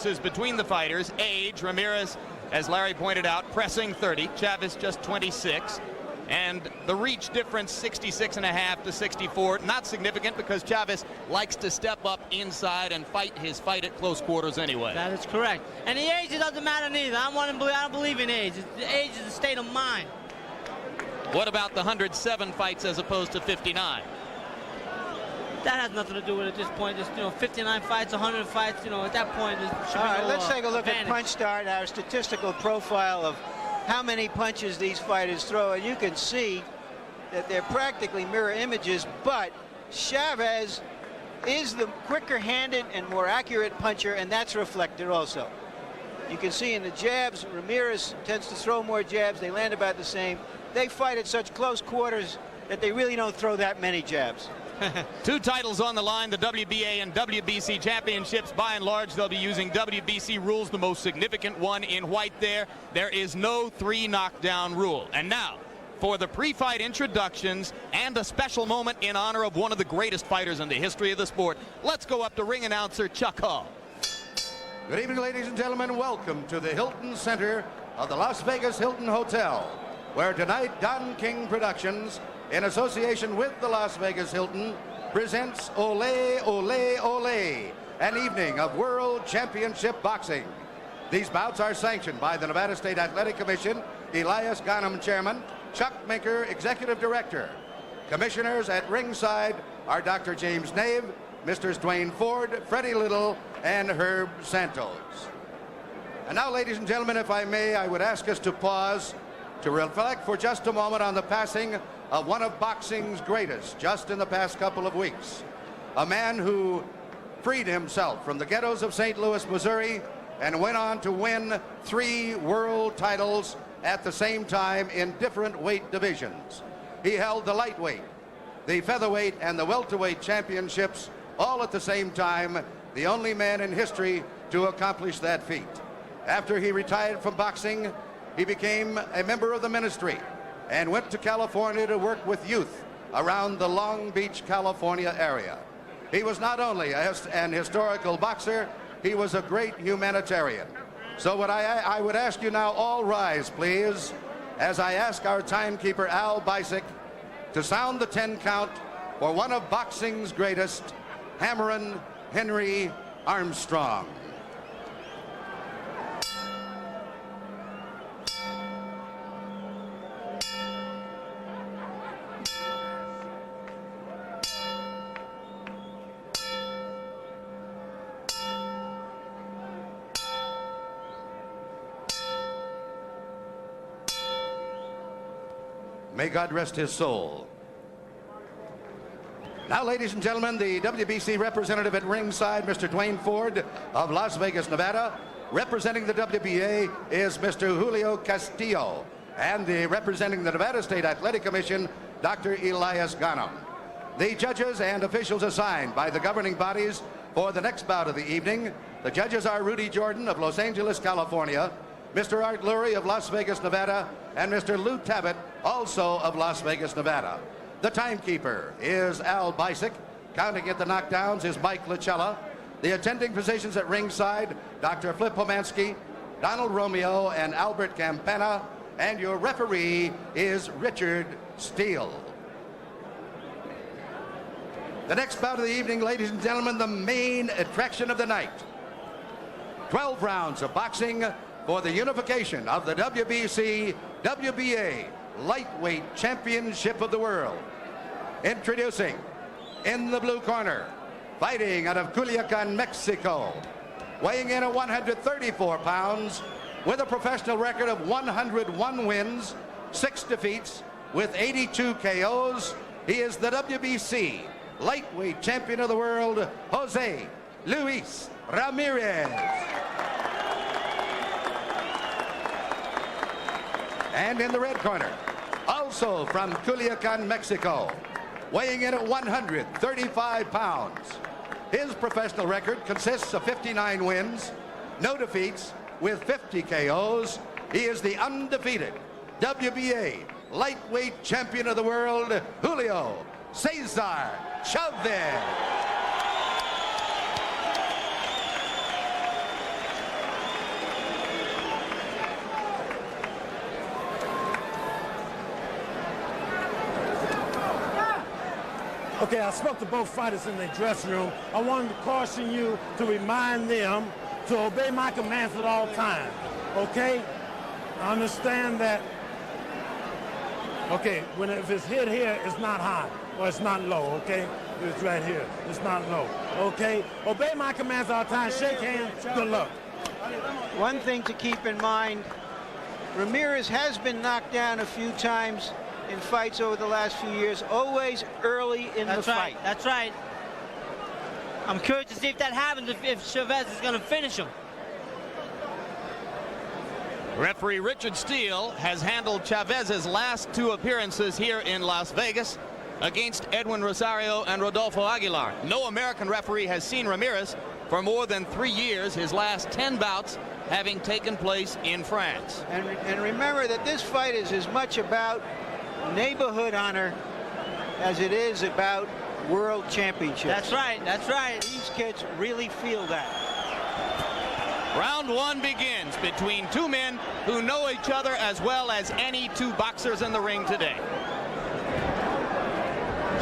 differences between the fighters. Age, Ramirez, as Larry pointed out, pressing 30. Chavez just 26. And the reach difference, 66.5 to 64. Not significant because Chavez likes to step up inside and fight his fight at close quarters anyway. That is correct. And the age, it doesn't matter neither. I don't believe in age. The age is a state of mind. What about the 107 fights as opposed to 59? That has nothing to do with it at this point. Just, 59 fights, 100 fights, at that point, there should be no let's take a look advantage. at Punch Start, our statistical profile of how many punches these fighters throw, and you can see that they're practically mirror images, but Chavez is the quicker-handed and more accurate puncher, and that's reflected also. You can see in the jabs, Ramirez tends to throw more jabs. They land about the same. They fight at such close quarters that they really don't throw that many jabs. 2 titles on the line, the WBA and WBC championships. By and large, they'll be using WBC rules, the most significant one in white there. There is no 3 knockdown rule. And now, for the pre-fight introductions and a special moment in honor of one of the greatest fighters in the history of the sport, let's go up to ring announcer Chuck Hull. Good evening, ladies and gentlemen. Welcome to the Hilton Center of the Las Vegas Hilton Hotel, where tonight Don King Productions, in association with the Las Vegas Hilton, presents Ole, Ole, Ole, an evening of World Championship Boxing. These bouts are sanctioned by the Nevada State Athletic Commission, Elias Ghanem, Chairman, Chuck Minker, Executive Director. Commissioners at ringside are Dr. James Nave, Mr. Dwayne Ford, Freddie Little, and Herb Santos. And now, ladies and gentlemen, if I may, I would ask us to pause to reflect for just a moment on the passing of one of boxing's greatest just in the past couple of weeks. A man who freed himself from the ghettos of St. Louis, Missouri, and went on to win 3 world titles at the same time in different weight divisions. He held the lightweight, the featherweight, and the welterweight championships all at the same time, the only man in history to accomplish that feat. After he retired from boxing, he became a member of the ministry and went to California to work with youth around the Long Beach, California area. He was not only an historical boxer, he was a great humanitarian. So I would ask you now, all rise, please, as I ask our timekeeper, Al Bisick, to sound the 10 count for one of boxing's greatest, Hammerin' Henry Armstrong. May God rest his soul. Now, ladies and gentlemen, the WBC representative at ringside, Mr. Dwayne Ford of Las Vegas, Nevada. Representing the WBA is Mr. Julio Castillo. And representing the Nevada State Athletic Commission, Dr. Elias Ghanem. The judges and officials assigned by the governing bodies for the next bout of the evening. The judges are Rudy Jordan of Los Angeles, California, Mr. Art Lurie of Las Vegas, Nevada, and Mr. Lou Tabbitt, also of Las Vegas, Nevada. The timekeeper is Al Bisick. Counting at the knockdowns is Mike Lachella. The attending physicians at ringside, Dr. Flip Pomansky, Donald Romeo, and Albert Campana. And your referee is Richard Steele. The next bout of the evening, ladies and gentlemen, the main attraction of the night. 12 rounds of boxing for the unification of the WBC, WBA Lightweight Championship of the World. Introducing, in the blue corner, fighting out of Culiacan, Mexico, weighing in at 134 pounds, with a professional record of 101 wins, 6 defeats, with 82 KOs. He is the WBC Lightweight Champion of the World, Jose Luis Ramirez. And in the red corner, also from Culiacan, Mexico, weighing in at 135 pounds. His professional record consists of 59 wins, no defeats, with 50 KOs. He is the undefeated WBA Lightweight Champion of the World, Julio Cesar Chavez. Okay, I spoke to both fighters in their dressing room. I wanted to caution you to remind them to obey my commands at all times, okay? I understand that, okay, if it's hit here, it's not high, or it's not low, okay? It's right here, it's not low, okay? Obey my commands at all times, shake hands, good luck. One thing to keep in mind, Ramirez has been knocked down a few times in fights over the last few years, always early in the fight. That's right. I'm curious to see if that happens, if Chavez is going to finish him. Referee Richard Steele has handled Chavez's last 2 appearances here in Las Vegas against Edwin Rosario and Rodolfo Aguilar. No American referee has seen Ramirez for more than 3 years, his last 10 bouts having taken place in France. And remember that this fight is as much about neighborhood honor as it is about world championships. That's right, that's right. These kids really feel that. Round 1 begins between 2 men who know each other as well as any 2 boxers in the ring today.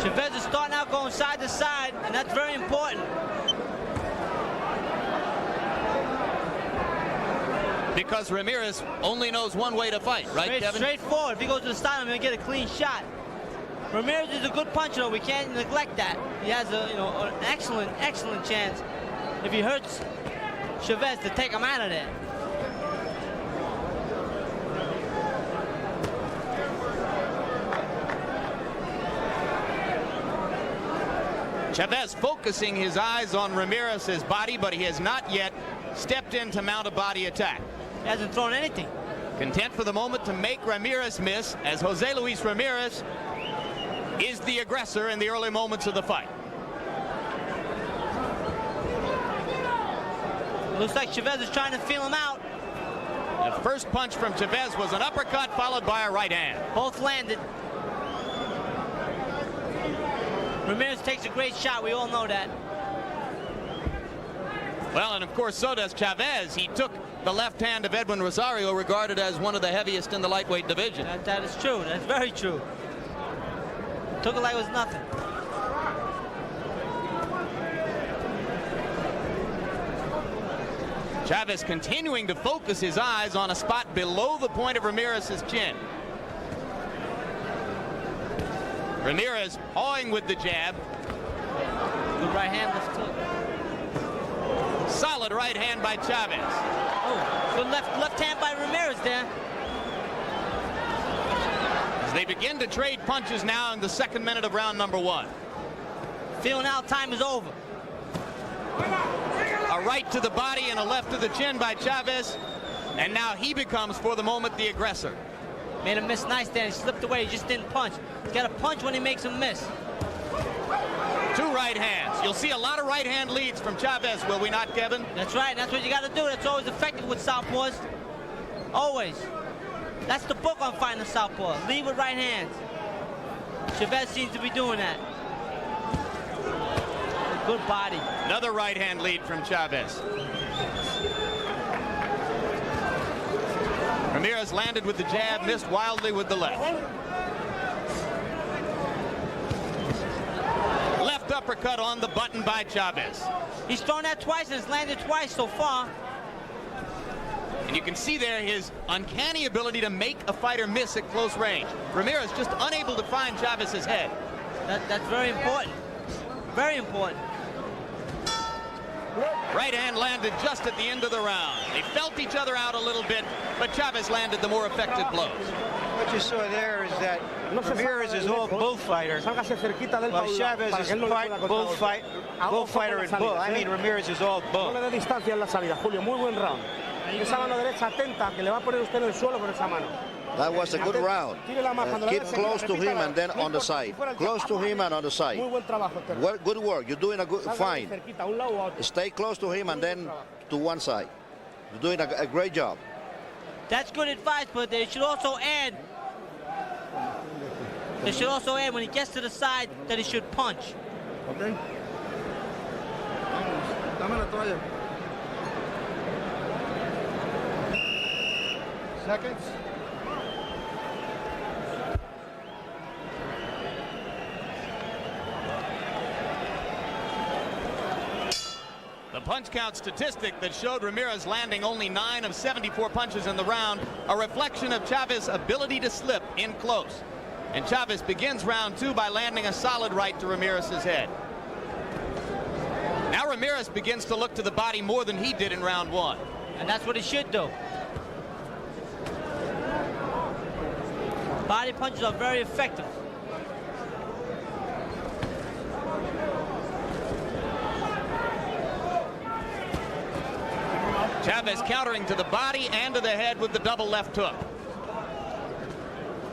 Chavez is starting out going side to side, and that's very important. Because Ramirez only knows one way to fight, right, Kevin? Straightforward. If he goes to the side, I'm going to get a clean shot. Ramirez is a good puncher, though. We can't neglect that. He has an excellent chance if he hurts Chavez to take him out of there. Chavez focusing his eyes on Ramirez's body, but he has not yet stepped in to mount a body attack. He hasn't thrown anything. Content for the moment to make Ramirez miss, as Jose Luis Ramirez is the aggressor in the early moments of the fight. Looks like Chavez is trying to feel him out. The first punch from Chavez was an uppercut followed by a right hand. Both landed. Ramirez takes a great shot. We all know that. Well, and of course, so does Chavez. He took the left hand of Edwin Rosario, regarded as one of the heaviest in the lightweight division. That is true. That's very true. Took it like it was nothing. Chavez continuing to focus his eyes on a spot below the point of Ramirez's chin. Ramirez pawing with the jab. Good right hand left hook. Solid right hand by Chavez. Oh, good left hand by Ramirez there. As they begin to trade punches now in the 2nd minute of round number 1. Feeling out time is over. A right to the body and a left to the chin by Chavez. And now he becomes, for the moment, the aggressor. Made him miss nice there. He slipped away. He just didn't punch. He's got to punch when he makes him miss. 2 right hands. You'll see a lot of right hand leads from Chavez, will we not, Kevin? That's right. That's what you got to do. That's always effective with southpaws. Always. That's the book on fighting the southpaw. Lead with right hands. Chavez seems to be doing that. Good body. Another right hand lead from Chavez. Ramirez landed with the jab, missed wildly with the left. Left uppercut on the button by Chavez. He's thrown that twice and has landed twice so far. And you can see there his uncanny ability to make a fighter miss at close range. Ramirez just unable to find Chavez's head. That's very important. Very important. Right hand landed just at the end of the round. They felt each other out a little bit, but Chavez landed the more effective blows. What you saw there is that Ramirez is all bullfighter, while Chavez is part bullfighter and bull. I mean, Ramirez is all bull. No le dé distancia en la salida, Julio. Muy buen round. Esa mano derecha atenta que le va a poner usted en el suelo con esa mano. That was a good round. Keep close to him and then on the side. Close to him and on the side. Muy buen trabajo. Good work. You're doing a good, fine. Stay close to him and then to one side. You're doing a great job. That's good advice, but they should also add. They should also add when he gets to the side that he should punch. Okay. Dame la toalla. Seconds. punch count statistic that showed Ramirez landing only 9 of 74 punches in the round, a reflection of Chavez's ability to slip in close. And Chavez begins round 2 by landing a solid right to Ramirez's head. Now Ramirez begins to look to the body more than he did in round 1. And that's what he should do. Body punches are very effective. Chavez countering to the body and to the head with the double left hook.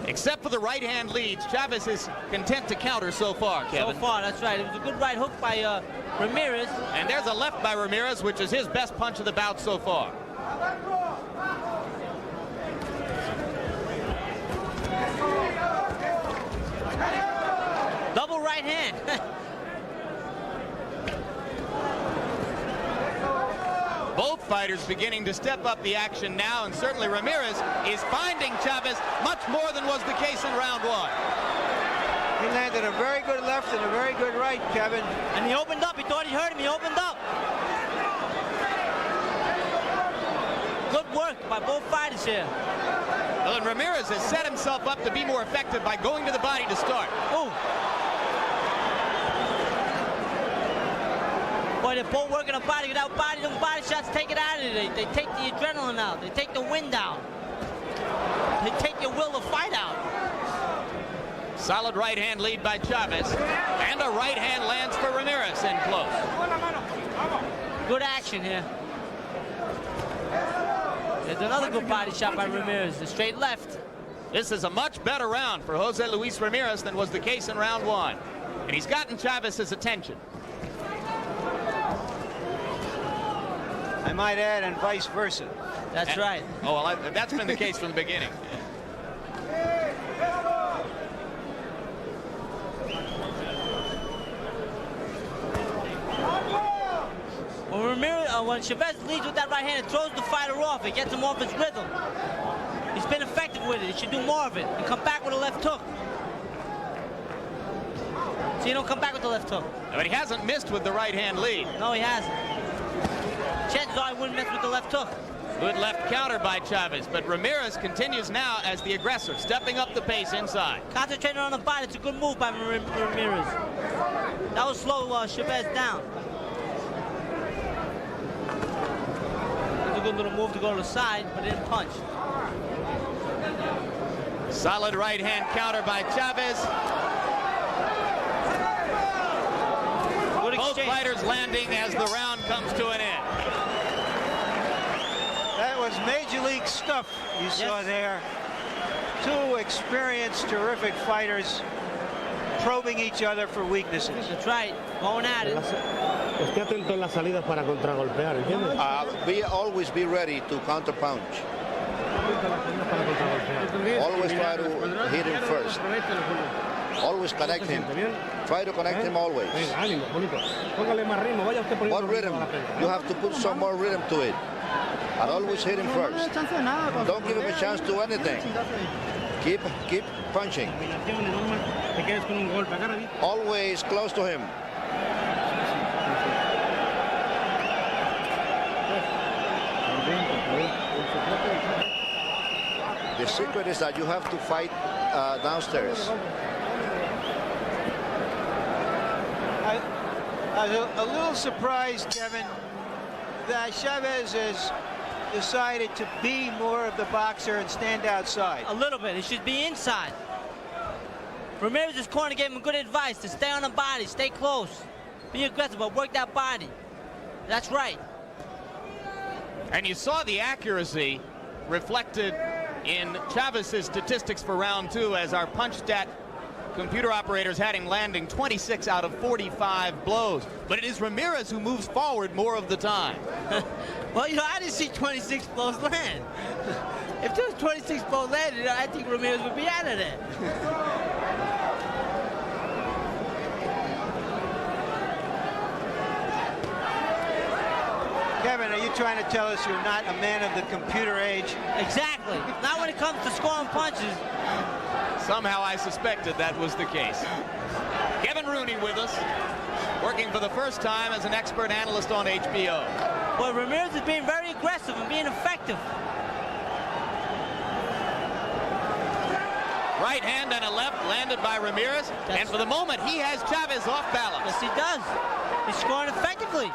Except for the right hand leads, Chavez is content to counter so far, Kevin. So far, that's right. It was a good right hook by Ramirez. And there's a left by Ramirez, which is his best punch of the bout so far. Double right hand. Both fighters beginning to step up the action now, and certainly Ramirez is finding Chavez much more than was the case in round 1. He landed a very good left and a very good right, Kevin. And he opened up. He thought he hurt him. He opened up. Good work by both fighters here. Well, and Ramirez has set himself up to be more effective by going to the body to start. Ooh. Boy, they're both working on body. Without body, them body shots take it out of you. They take the adrenaline out. They take the wind down. They take your will to fight out. Solid right hand lead by Chavez. And a right hand lands for Ramirez in close. Good action here. There's another good body shot by Ramirez. The straight left. This is a much better round for Jose Luis Ramirez than was the case in round 1. And he's gotten Chavez's attention. I might add, and vice versa. That's right. Oh, well, that's been the case from the beginning. When Chavez leads with that right hand, it throws the fighter off. It gets him off his rhythm. He's been effective with it. He should do more of it and come back with a left hook. So you don't come back with the left hook. But he hasn't missed with the right hand lead. No, he hasn't. Chances are he wouldn't miss with the left hook. Good left counter by Chavez, but Ramirez continues now as the aggressor, stepping up the pace inside. Concentrating on the body. It's a good move by Ramirez. That will slow Chavez down. It's a good little move to go to the side, but didn't punch. Solid right hand counter by Chavez. Good Both exchange. fighters landing as the round comes to an end. That was major league stuff you saw there. Two experienced, terrific fighters probing each other for weaknesses. That's right. Going at it. Esté atento en las salidas para contragolpear, ¿entiendes? Always be ready to counter punch. Always try to hit him first. Always connect him. Try to connect him always. More rhythm. You have to put some more rhythm to it. And always hit him first. Don't give him a chance to do anything. Keep punching. Always close to him. The secret is that you have to fight downstairs. I was a little surprised, Kevin, that Chavez has decided to be more of the boxer and stand outside. A little bit. He should be inside. Ramirez's corner gave him good advice to stay on the body, stay close, be aggressive, but work that body. That's right. And you saw the accuracy reflected in Chavez's statistics for round 2 as our punch stat computer operators had him landing 26 out of 45 blows. But it is Ramirez who moves forward more of the time. Well, you know, I didn't see 26 blows land. If there was 26 blows landed, I think Ramirez would be out of there. Kevin, are you trying to tell us you're not a man of the computer age? Exactly. Not when it comes to scoring punches. Somehow I suspected that was the case. Kevin Rooney with us. working for the first time as an expert analyst on HBO. Well, Ramirez is being very aggressive and being effective. Right hand and a left landed by Ramirez. And for the moment, he has Chavez off balance. Yes, he does. He's scoring effectively.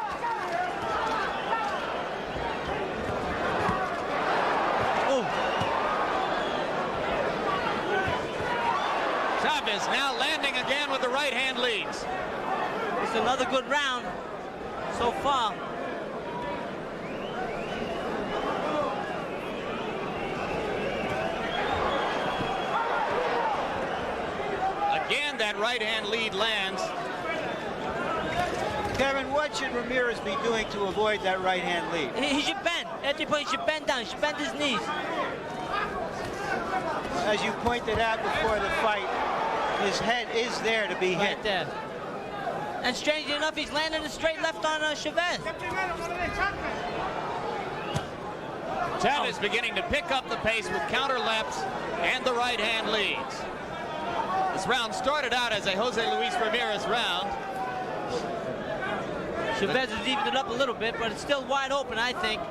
Chavez now landing again with the right hand leads. It's another good round so far. Again, that right hand lead lands. Kevin, what should Ramirez be doing to avoid that right hand lead? He should bend. At the point, he should bend down. He should bend his knees. As you pointed out before the fight, his head is there to be hit. Right there. And strangely enough, he's landing a straight left on Chavez. Chavez beginning to pick up the pace with counter lefts and the right hand leads. This round started out as a Jose Luis Ramirez round. Chavez has evened it up a little bit, but it's still wide open, I think.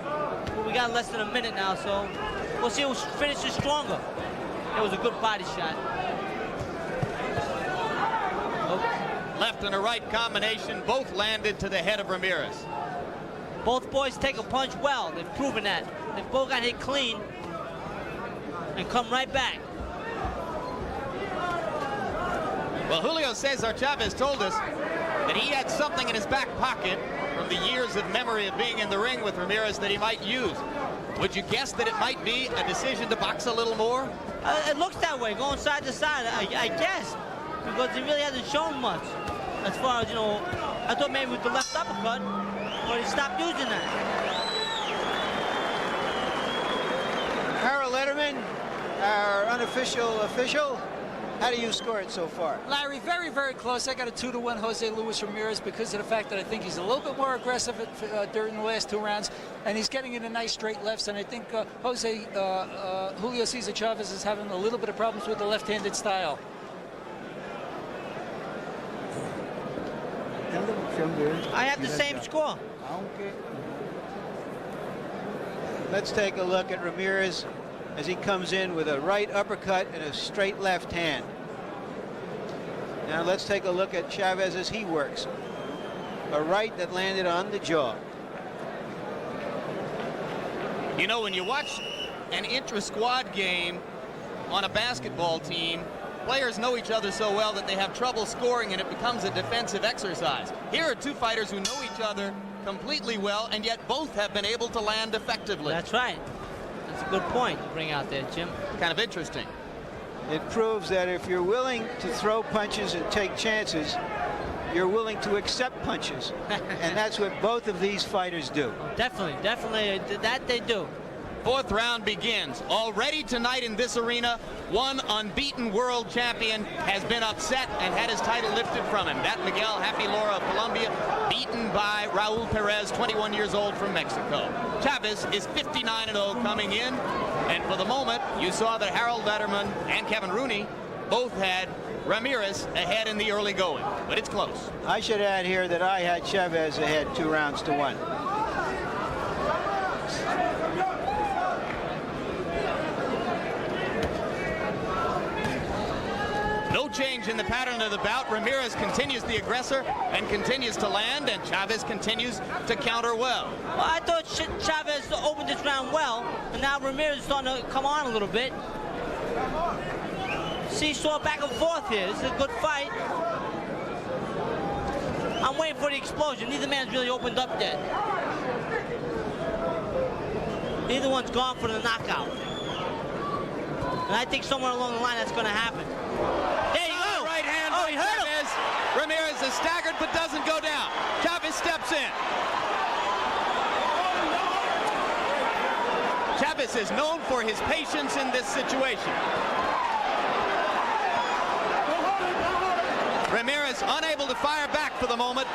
But we got less than a minute now, so we'll see who finishes stronger. It was a good body shot. Left and a right combination, both landed to the head of Ramirez. Both boys take a punch well. They've proven that. They've both got hit clean and come right back. Well, Julio Cesar Chavez told us that he had something in his back pocket from the years of memory of being in the ring with Ramirez that he might use. Would you guess that it might be a decision to box a little more? It looks that way, going side to side, I guess, because he really hasn't shown much. As far as, you know, I thought maybe with the left uppercut, but he stopped using that. Harold Letterman, our unofficial official, how do you score it so far? Larry, very, very close. I got a 2-1 Jose Luis Ramirez because of the fact that I think he's a little bit more aggressive during the last 2 rounds, and he's getting into nice straight lefts. And I think Julio Cesar Chavez is having a little bit of problems with the left-handed style. I have the same score. Let's take a look at Ramirez as he comes in with a right uppercut and a straight left hand. Now let's take a look at Chavez as he works. A right that landed on the jaw. You know, when you watch an intra-squad game on a basketball team, players know each other so well that they have trouble scoring and it becomes a defensive exercise. Here are 2 fighters who know each other completely well, and yet both have been able to land effectively. That's right. That's a good point to bring out there, Jim. Kind of interesting. It proves that if you're willing to throw punches and take chances, you're willing to accept punches. And that's what both of these fighters do. Definitely, that they do. 4th round begins. Already tonight in this arena, one unbeaten world champion has been upset and had his title lifted from him. That Miguel Happy Laura of Colombia, beaten by Raul Perez, 21 years old from Mexico. Chavez is 59-0 coming in, and for the moment, you saw that Harold Letterman and Kevin Rooney both had Ramirez ahead in the early going, but it's close. I should add here that I had Chavez ahead 2-1. No change in the pattern of the bout. Ramirez continues the aggressor and continues to land, and Chavez continues to counter well. Well, I thought Chavez opened this round well, and now Ramirez is starting to come on a little bit. Seesaw back and forth here. This is a good fight. I'm waiting for the explosion. Neither man's really opened up yet. Neither one's gone for the knockout. And I think somewhere along the line that's going to happen. There you go. Right hand Oh, by he hurt Chavez. Ramirez is staggered but doesn't go down. Chavez steps in. Chavez is known for his patience in this situation. Ramirez unable to fire back for the moment.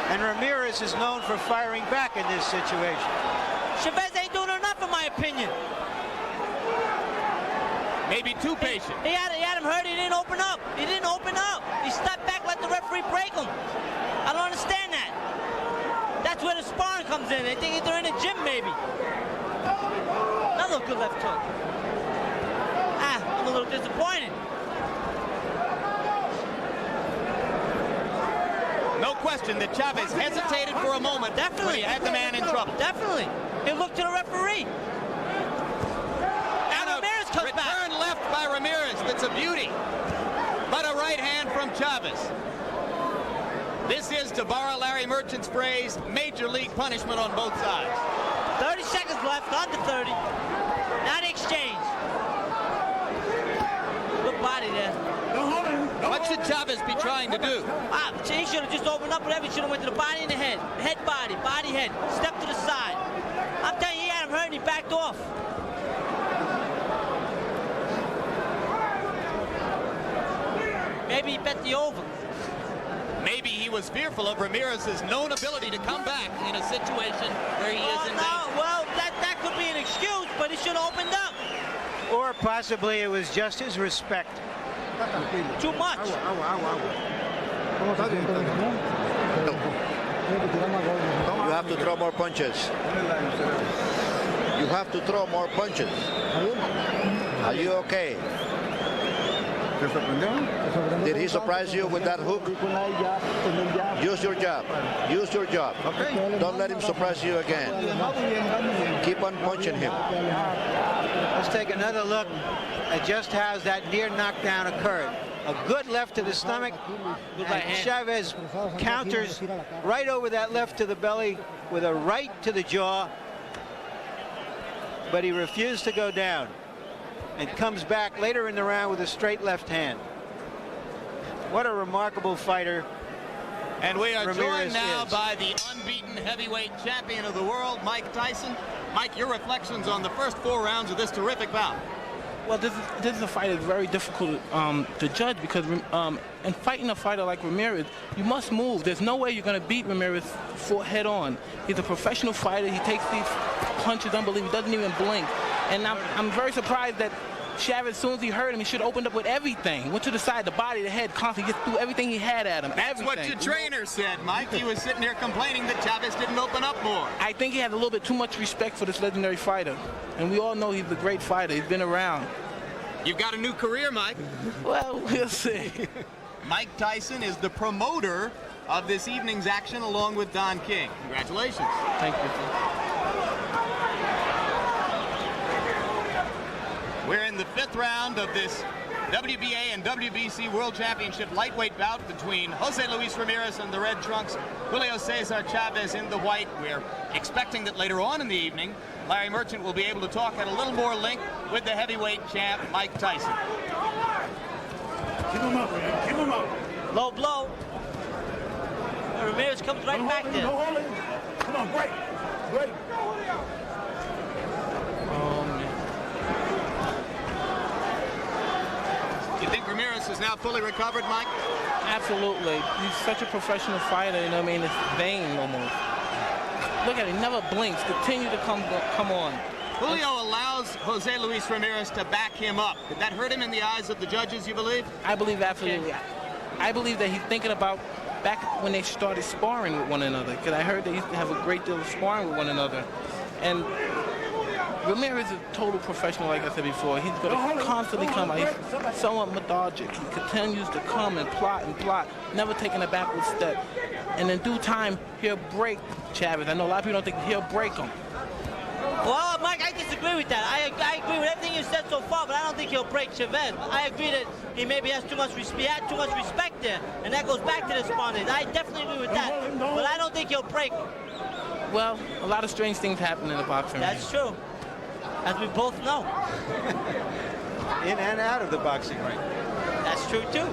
And Ramirez is known for firing back in this situation. Chavez ain't doing enough, in my opinion. Maybe be too patient. He had him hurt. He didn't open up. He didn't open up. He stepped back, let the referee break him. I don't understand that. That's where the sparring comes in. They think they're in a gym, maybe. Another good left hook. I'm a little disappointed. No question that Chavez hesitated for a moment. Definitely. When he had the man in trouble. Definitely. He looked to the referee. And Ramirez comes back. Return left by Ramirez. That's a beauty. But a right hand from Chavez. This is, to borrow Larry Merchant's phrase, major league punishment on both sides. 30 seconds left, under 30. Now the exchange. Good body there. What should Chavez be trying to do? He should have just opened up whatever. He should have went to the body and the head. Head, body, head. Step to the side. I'm telling you, he had him hurt and he backed off. Maybe he bet the over. Maybe he was fearful of Ramirez's known ability to come back in a situation where he is in danger. Well, that could be an excuse, but he should have opened up. Or possibly it was just his respect. Too much. You have to throw more punches. You have to throw more punches. Are you okay? Did he surprise you with that hook? Use your jab. Use your jab. Okay. Don't let him surprise you again. Keep on punching him. Let's take another look at just how that near knockdown occurred. A good left to the stomach, and Chavez counters right over that left to the belly with a right to the jaw, but he refused to go down and comes back later in the round with a straight left hand. What a remarkable fighter. And we are Ramirez joined now is. by the unbeaten heavyweight champion of the world, Mike Tyson. Mike, your reflections on the first 4 rounds of this terrific bout. Well, this is a fight that's very difficult to judge because in fighting a fighter like Ramirez, you must move. There's no way you're going to beat Ramirez head on. He's a professional fighter. He takes these punches unbelievable. He doesn't even blink. And I'm very surprised that Chavez, as soon as he heard him, he should have opened up with everything. Went to the side, the body, the head, constantly just threw everything he had at him. That's everything. what your trainer said, Mike. He was sitting there complaining that Chavez didn't open up more. I think he has a little bit too much respect for this legendary fighter. And we all know he's a great fighter. He's been around. You've got a new career, Mike. Well, we'll see. Mike Tyson is the promoter of this evening's action along with Don King. Congratulations. Thank you. We're in the 5th round of this WBA and WBC World Championship lightweight bout between Jose Luis Ramirez in the red trunks, Julio Cesar Chavez in the white. We're expecting that later on in the evening, Larry Merchant will be able to talk at a little more length with the heavyweight champ, Mike Tyson. Keep him up, man. Keep him up. Low blow. Ramirez comes right back there. No holding. Come on, break. Break. You think Ramirez is now fully recovered, Mike? Absolutely. He's such a professional fighter, you know what I mean? It's vain almost. Look at it, he never blinks. Continue to come on. Julio allows Jose Luis Ramirez to back him up. Did that hurt him in the eyes of the judges, you believe? I believe absolutely. I believe that he's thinking about back when they started sparring with one another, because I heard they used to have a great deal of sparring with one another. And Ramirez is a total professional, like I said before. He's going to constantly come out. He's somewhat lethargic. He continues to come and plot, never taking a backward step. And in due time, he'll break Chavez. I know a lot of people don't think he'll break him. Well, Mike, I disagree with that. I agree with everything you said so far, but I don't think he'll break Chavez. I agree that he maybe has too much respect there, and that goes back to the sparring. I definitely agree with that, but I don't think he'll break him. Well, a lot of strange things happen in the boxing ring. That's true, as we both know. In and out of the boxing ring. That's true, too.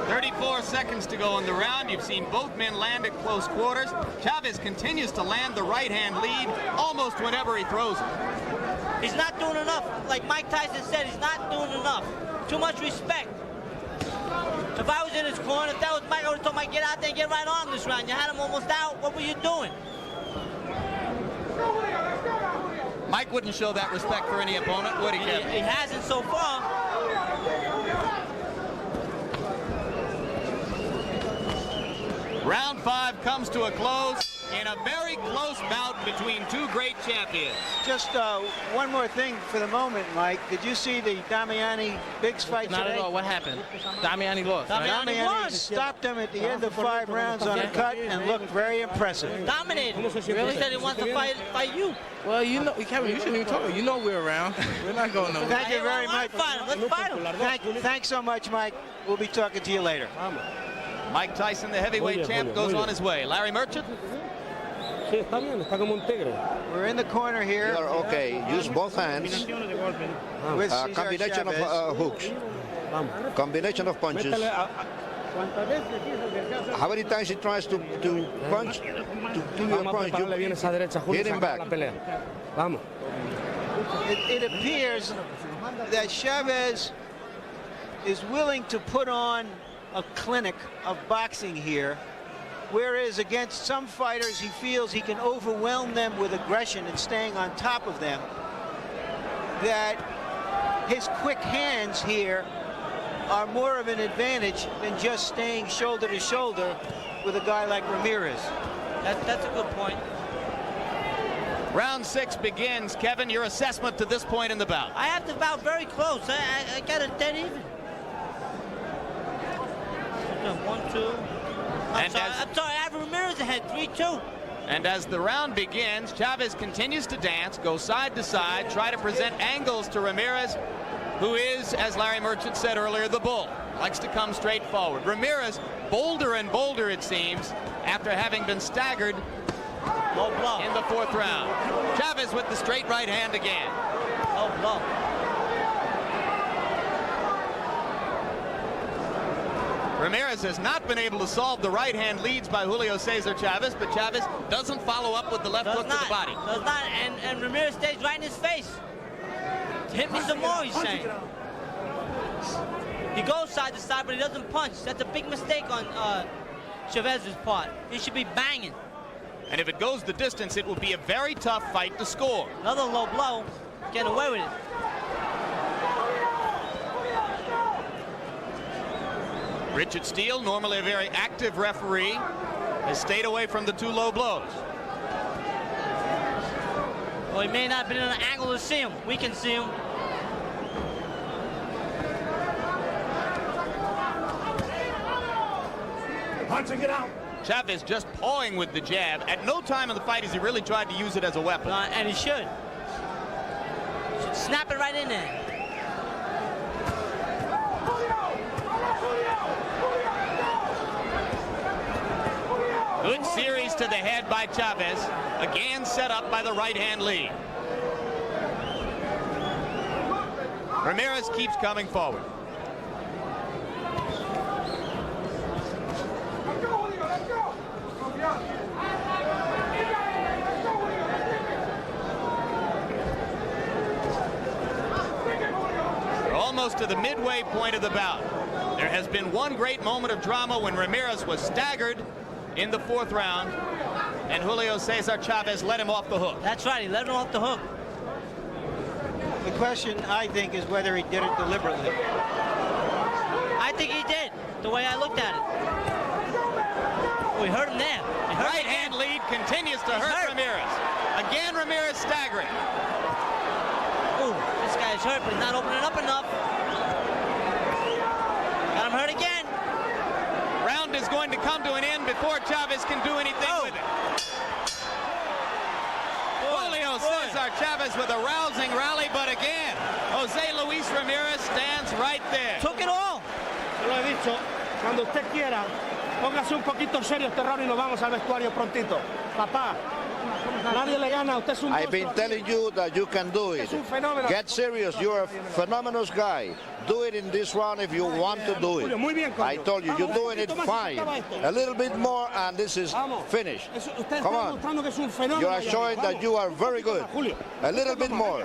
34 seconds to go in the round. You've seen both men land at close quarters. Chavez continues to land the right-hand lead almost whenever he throws it. He's not doing enough. Like Mike Tyson said, he's not doing enough. Too much respect. If I was in his corner, if that was Mike, I would have told Mike, get out there and get right on this round. You had him almost out. What were you doing? Mike wouldn't show that respect for any opponent, would he, Kevin? He hasn't so far. Round 5 comes to a close in a very close bout between two great champions. Just one more thing for the moment, Mike. Did you see the Damiani-Biggs fight Not today? at all. What happened? Damiani lost. right? Damiani stopped him at the end of 5 rounds on a cut and looked very impressive. Dominated. Really said he wants to fight you. Well, you know, Kevin, you shouldn't even talk. You know we're around. We're not going nowhere. Thank you very much. Let's fight him. Thanks so much, Mike. We'll be talking to you later. Mike Tyson, the heavyweight champ, goes on his way. Larry Merchant. We're in the corner here. You are okay. Use both hands. With Cesar Combination Chavez. of hooks. Combination of punches. How many times he tries to punch? To do your punch, you hit him back. It appears that Chavez is willing to put on a clinic of boxing here, whereas against some fighters he feels he can overwhelm them with aggression and staying on top of them, that his quick hands here are more of an advantage than just staying shoulder to shoulder with a guy like Ramirez. That's a good point. Round 6 begins. Kevin, your assessment to this point in the bout. I have the bout very close. I got it dead even. 1-2. I'm sorry, I have Ramirez ahead, 3-2. And as the round begins, Chavez continues to dance, go side to side, try to present angles to Ramirez, who is, as Larry Merchant said earlier, the bull. Likes to come straight forward. Ramirez, bolder and bolder, it seems, after having been staggered Low blow. in the 4th round. Chavez with the straight right hand again. Low blow. Ramirez has not been able to solve the right-hand leads by Julio Cesar Chavez, but Chavez doesn't follow up with the left hook to the body. Does not, and Ramirez stays right in his face. Hit me some more, he's saying. He goes side to side, but he doesn't punch. That's a big mistake on Chavez's part. He should be banging. And if it goes the distance, it will be a very tough fight to score. Another low blow, getting away with it. Richard Steele, normally a very active referee, has stayed away from the 2 low blows. Well, he may not have been in an angle to see him. We can see him. Punching it out. Chavez just pawing with the jab. At no time in the fight has he really tried to use it as a weapon. And he should. Snap it right in there. Good series to the head by Chavez. Again set up by the right-hand lead. Ramirez keeps coming forward. We're almost to the midway point of the bout. There has been one great moment of drama when Ramirez was staggered in the 4th round, and Julio Cesar Chavez let him off the hook. That's right, he let him off the hook. The question, I think, is whether he did it deliberately. I think he did, the way I looked at it. Oh, he hurt him there. Right-hand lead continues to hurt Ramirez. Again, Ramirez staggering. Ooh, this guy's hurt, but he's not opening up enough. Got him hurt again. Round is going to come to an end before Chavez can do anything with it. Julio Cesar Chavez with a rousing rally, but again, Jose Luis Ramirez stands right there. Took it all. Se lo he dicho, cuando usted quiera, póngase un poquito serio este round y nos vamos al vestuario prontito. Papá, nadie le gana, usted es un I've been telling you that you can do it. Get serious, you're a phenomenal guy. Do it in this round if you want to do it. I told you, you're doing it fine. A little bit more and this is finished. Come on. You are showing that you are very good. A little bit more.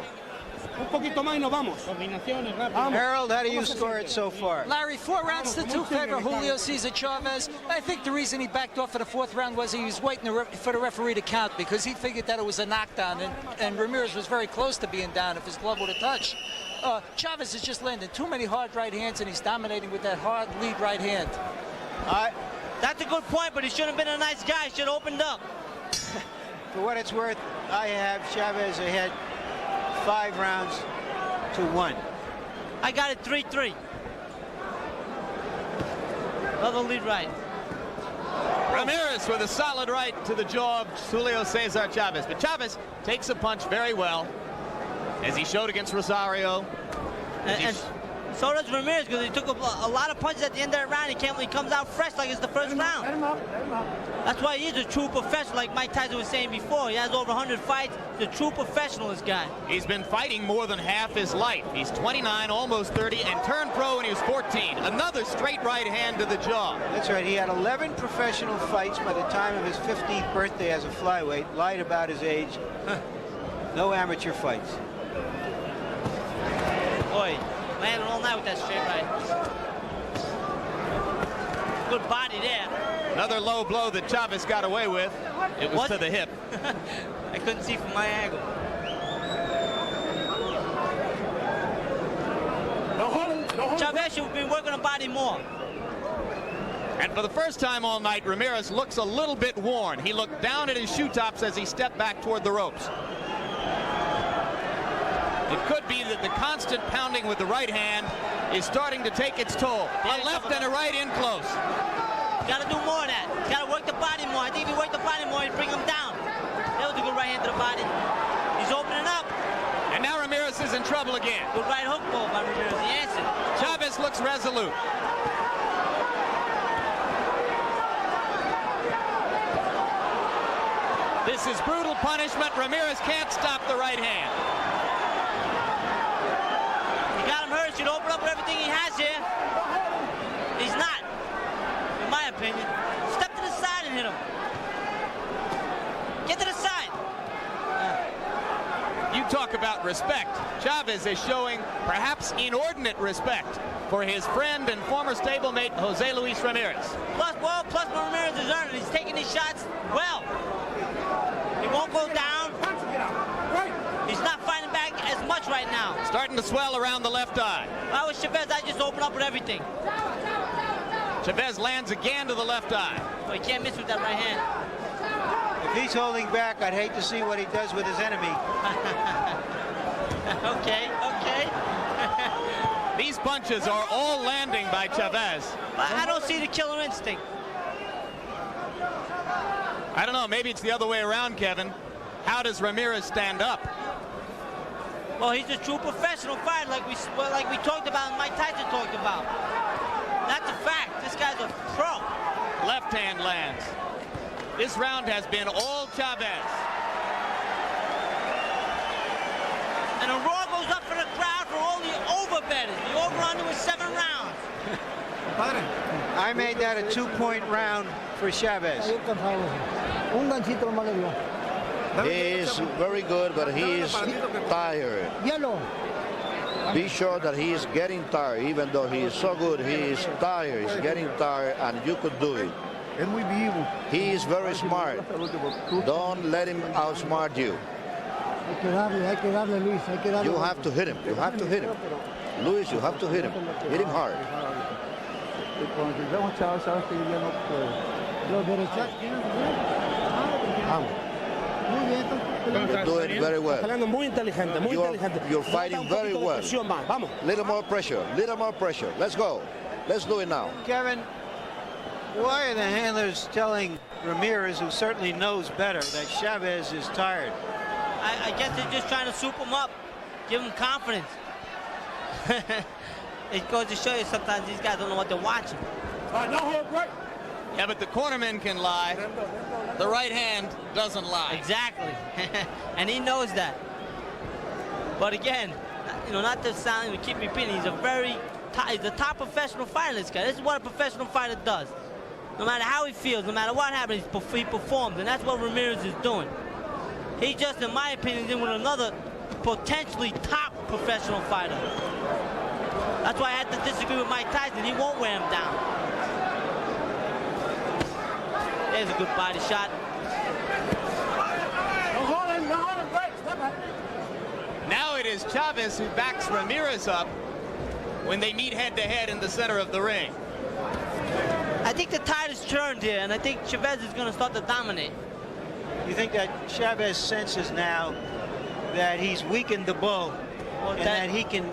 Harold, how do you score it so far? Larry, 4 rounds to 2 favor Julio Cesar Chavez. I think the reason he backed off for the 4th round was he was waiting for the referee to count because he figured that it was a knockdown, and Ramirez was very close to being down if his glove would have touched. Chavez is just landing too many hard right hands, and he's dominating with that hard lead right hand. That's a good point, but he should have been a nice guy. He should have opened up. For what it's worth, I have Chavez ahead 5 rounds to 1. I got it 3-3. Another lead right. Ramirez with a solid right to the jaw of Julio Cesar Chavez. But Chavez takes a punch very well, as he showed against Rosario. And so does Ramirez, because he took a lot of punches at the end of that round. He comes out fresh like it's the first round. Let him up. That's why he's a true professional, like Mike Tyson was saying before. He has over 100 fights. He's a true professional, this guy. He's been fighting more than half his life. He's 29, almost 30, and turned pro when he was 14. Another straight right hand to the jaw. That's right. He had 11 professional fights by the time of his 15th birthday as a flyweight. Lied about his age. No amateur fights. Boy, landing all night with that straight right. Good body there. Another low blow that Chavez got away with. It was to the hip. I couldn't see from my angle. Chavez should be working on body more. And for the first time all night, Ramirez looks a little bit worn. He looked down at his shoe tops as he stepped back toward the ropes. It could be that the constant pounding with the right hand is starting to take its toll. A left and a right in close. Got to do more of that. Got to work the body more. I think if he worked the body more, he'd bring him down. That was a good right hand to the body. He's opening up. And now Ramirez is in trouble again. Good right hook ball by Ramirez. He answered. Chavez looks resolute. This is brutal punishment. Ramirez can't stop the right hand. He got him hurt. Should open up with everything he has here. He's not, in my opinion. Step to the side and hit him. Get to the side. You talk about respect. Chavez is showing perhaps inordinate respect for his friend and former stablemate Jose Luis Ramirez. Plus Ramirez is earning. He's taking these shots well. He won't go down. He's not fighting back as much right now. Starting to swell around the left eye. If I was Chavez, I'd just open up with everything. Chavez lands again to the left eye. So he can't miss with that right hand. If he's holding back, I'd hate to see what he does with his enemy. Okay. These punches are all landing by Chavez. I don't see the killer instinct. I don't know, maybe it's the other way around, Kevin. How does Ramirez stand up? Well, he's a true professional fighter, like we talked about and Mike Tyson talked about. That's a fact. This guy's a pro. Left hand lands. This round has been all Chavez. And a roar goes up for the crowd for all the over-betters. The over-under was 7 rounds. I made that a 2-point round for Chavez. He is very good, but he is tired. Be sure that he is getting tired. Even though he is so good, he is tired. He's getting tired, and you could do it. He is very smart. Don't let him outsmart you. You have to hit him. You have to hit him. Luis, you have to hit him. Hit him hard. You're doing very well. You're fighting very well. Little more pressure. Little more pressure. Let's go. Let's do it now. Kevin, why are the handlers telling Ramirez, who certainly knows better, that Chavez is tired? I guess they're just trying to soup him up, give him confidence. It goes to show you sometimes these guys don't know what they're watching. Yeah, but the cornerman can lie. The right hand doesn't lie. Exactly. And he knows that. But again, not to sound and keep repeating, he's a top professional fighter, this guy. This is what a professional fighter does. No matter how he feels, no matter what happens, he performs. And that's what Ramirez is doing. He just, in my opinion, is in with another potentially top professional fighter. That's why I had to disagree with Mike Tyson. He won't wear him down. There's a good body shot. Now it is Chavez who backs Ramirez up when they meet head-to-head in the center of the ring. I think the tide has turned here, and I think Chavez is going to start to dominate. You think that Chavez senses now that he's weakened the bull, and that he can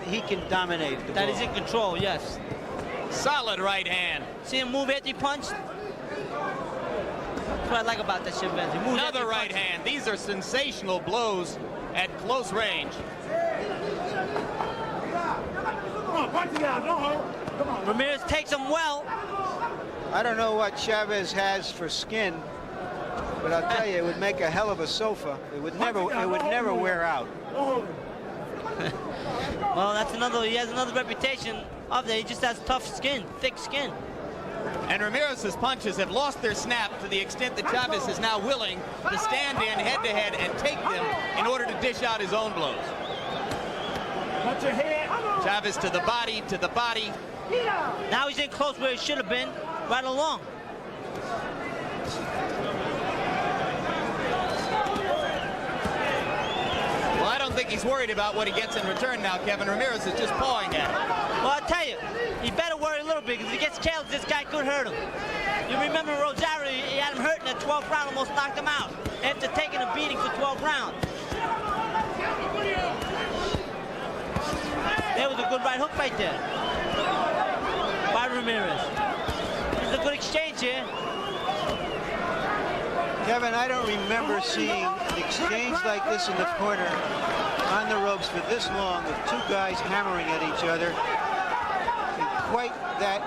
dominate the bull? That he's in control, yes. Solid right hand. See him move after he punched? That's what I like about that Chavez. He moves Another right hand. These are sensational blows at close range. Come on, punch it out. Don't hold. Come on. Ramirez takes him well. I don't know what Chavez has for skin, but I'll tell you, it would make a hell of a sofa. It would never wear out. Well, that's another. He has another reputation of that. He just has tough skin, thick skin. And Ramirez's punches have lost their snap to the extent that Chavez is now willing to stand in head-to-head and take them in order to dish out his own blows. Chavez to the body, to the body. Now he's in close where he should have been, right along. Well, I don't think he's worried about what he gets in return now, Kevin. Ramirez is just pawing at him. Well, I'll tell you, he better worry a little bit, because if he gets careless, this guy could hurt him. You remember Rosario, he had him hurt in the 12th round, almost knocked him out after taking a beating for 12 rounds. There was a good right hook right there by Ramirez. There's a good exchange here. Kevin, I don't remember seeing an exchange like this in the corner on the ropes for this long with two guys hammering at each other in quite that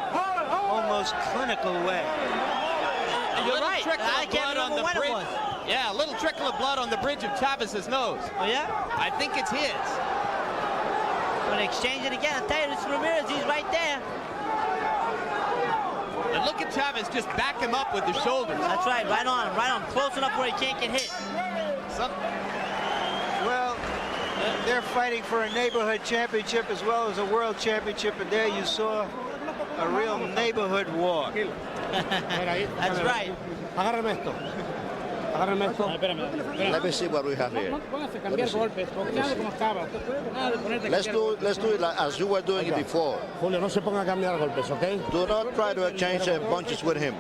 almost clinical way. You're right. I can't remember when it was. Yeah, a little trickle of blood on the bridge of Chavez's nose. Oh, yeah? I think it's his. Gonna exchange it again. I'll tell you, this Ramirez, he's right there. And look at Chavez just back him up with the shoulders. That's right, right on him, close enough where he can't get hit. Well, they're fighting for a neighborhood championship as well as a world championship, and there you saw a real neighborhood war. That's right. Let me see what we have here. Let's do it like, as you were doing it before. Julio, no se ponga a cambiar golpes, ¿ok? Do not try to exchange punches with him.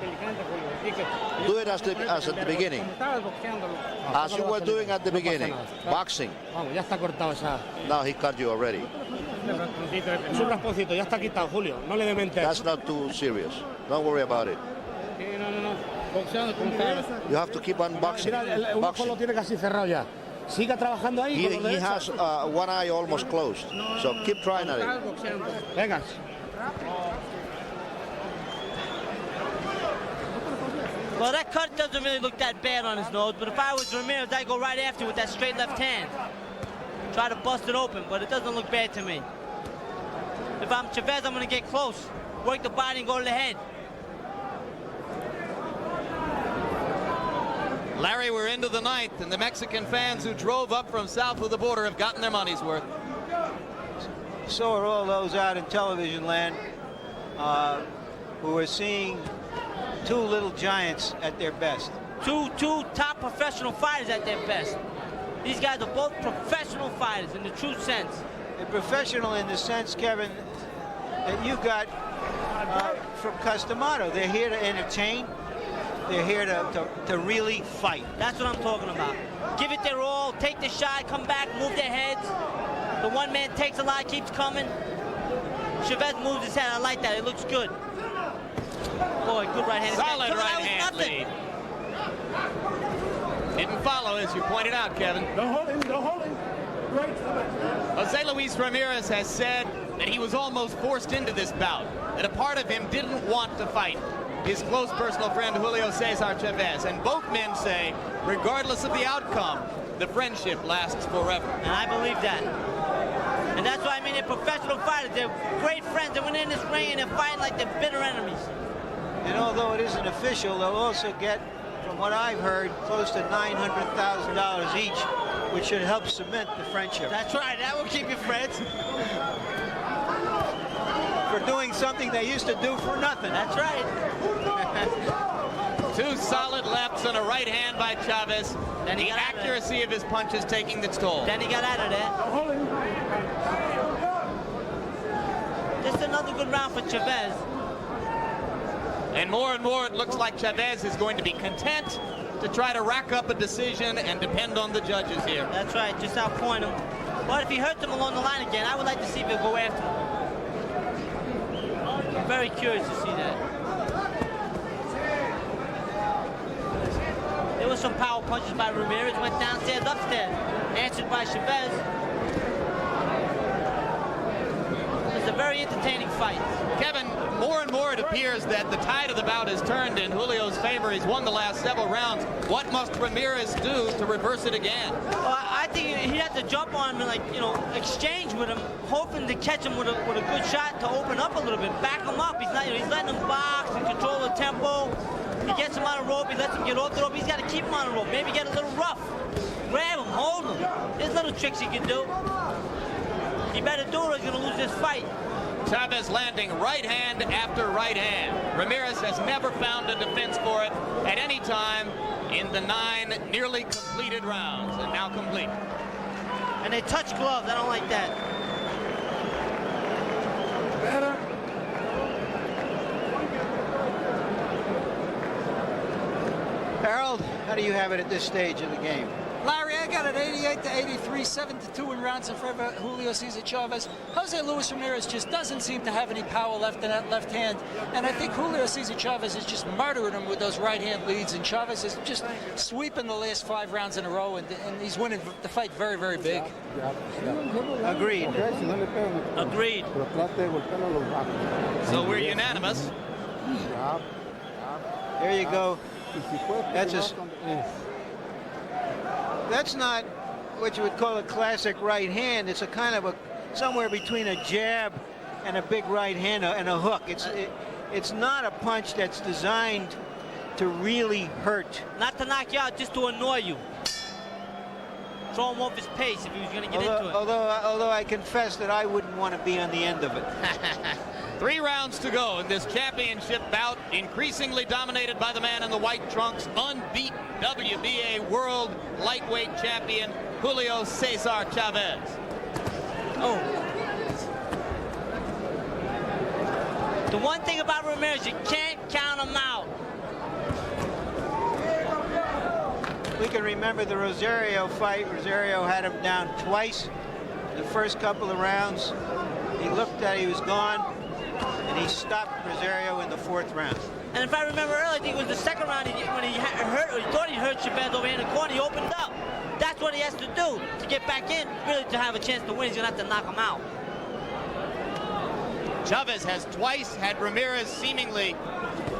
Do it as at the beginning. As you were doing at the beginning. Boxing. Vamos, ya está cortado esa. Now he cut you already. Es un rasponcito, ya está quitado, Julio. No le dé mente. That's not too serious. Don't worry about it. You have to keep on boxing. Mira, el ojo lo tiene casi cerrado ya. Siga trabajando ahí. He has one eye almost closed. So keep trying at it. Venga. Well, that cut doesn't really look that bad on his nose, but if I was Ramirez, I'd go right after with that straight left hand. Try to bust it open, but it doesn't look bad to me. If I'm Chavez, I'm going to get close, work the body and go to the head. Larry, we're into the ninth, and the Mexican fans who drove up from south of the border have gotten their money's worth. So are all those out in television land who are seeing two little giants at their best. Two top professional fighters at their best. These guys are both professional fighters in the true sense. They're professional in the sense, Kevin, that you got from Customato. They're here to entertain. They're here to really fight. That's what I'm talking about. Give it their all, take the shot, come back, move their heads. The one man takes a lot, keeps coming. Chavez moves his head. I like that. It looks good. Boy, good right hand. Solid right hand lead. Didn't follow, as you pointed out, Kevin. Don't hold him, don't hold him. Great. Jose Luis Ramirez has said that he was almost forced into this bout, that a part of him didn't want to fight his close personal friend Julio Cesar Chavez. And both men say, regardless of the outcome, the friendship lasts forever. And I believe that. And that's why I mean they're professional fighters. They're great friends. They went in this ring and they're fighting like they're bitter enemies. And although it isn't official, they'll also get, from what I've heard, close to $900,000 each which should help cement the friendship. That's right. That will keep you friends. For doing something they used to do for nothing. That's right. 2 solid lefts and a right hand by Chavez. Then he The got out of accuracy of his punches taking its toll. Then he got out of there. Just another good round for Chavez. And more it looks like Chavez is going to be content to try to rack up a decision and depend on the judges here. That's right, just outpoint him. But if he hurts him along the line again, I would like to see if he'll go after him. I'm very curious to see that. There was some power punches by Ramirez, went downstairs, upstairs. Answered by Chavez. It's a very entertaining fight. Kevin, more and more it appears that the tide of the bout has turned in Julio's favor. He's won the last several rounds. What must Ramirez do to reverse it again? Well, I think he had to jump on him and, like, you know, exchange with him, hoping to catch him with a good shot to open up a little bit, back him up. He's not, you know, he's letting him box and control the tempo. He gets him on the rope, he lets him get off the rope. He's got to keep him on the rope, maybe get a little rough. Grab him, hold him. There's little tricks he can do. He better do it or he's going to lose this fight. Chavez landing right hand after right hand. Ramirez has never found a defense for it at any time in the 9 nearly completed rounds, and now complete. And they touch gloves. I don't like that. Harold, how do you have it at this stage of the game? Larry, I got it 88-83, 7-2 in rounds in favor of Julio Cesar Chavez. Jose Luis Ramirez just doesn't seem to have any power left in that left hand. And I think Julio Cesar Chavez is just murdering him with those right hand leads. And Chavez is just sweeping the last 5 rounds in a row. And he's winning the fight very, very big. Agreed. Agreed. So we're unanimous. There you go. That's not what you would call a classic right hand. It's a kind of somewhere between a jab and a big right hand and a hook. It's not a punch that's designed to really hurt. Not to knock you out, just to annoy you. Throw him off his pace if he was going to get into it. Although I confess that I wouldn't want to be on the end of it. 3 rounds to go in this championship bout, increasingly dominated by the man in the white trunks, unbeaten WBA World Lightweight Champion Julio Cesar Chavez. Oh. The one thing about Ramirez, you can't count him out. We can remember the Rosario fight. Rosario had him down twice in the first couple of rounds. He looked at he was gone, and he stopped Rosario in the 4th round. And if I remember earlier, I think it was the 2nd round when he hurt, or he thought he hurt Chavez over here in the corner, he opened up. That's what he has to do to get back in, really to have a chance to win. He's going to have to knock him out. Chavez has twice had Ramirez seemingly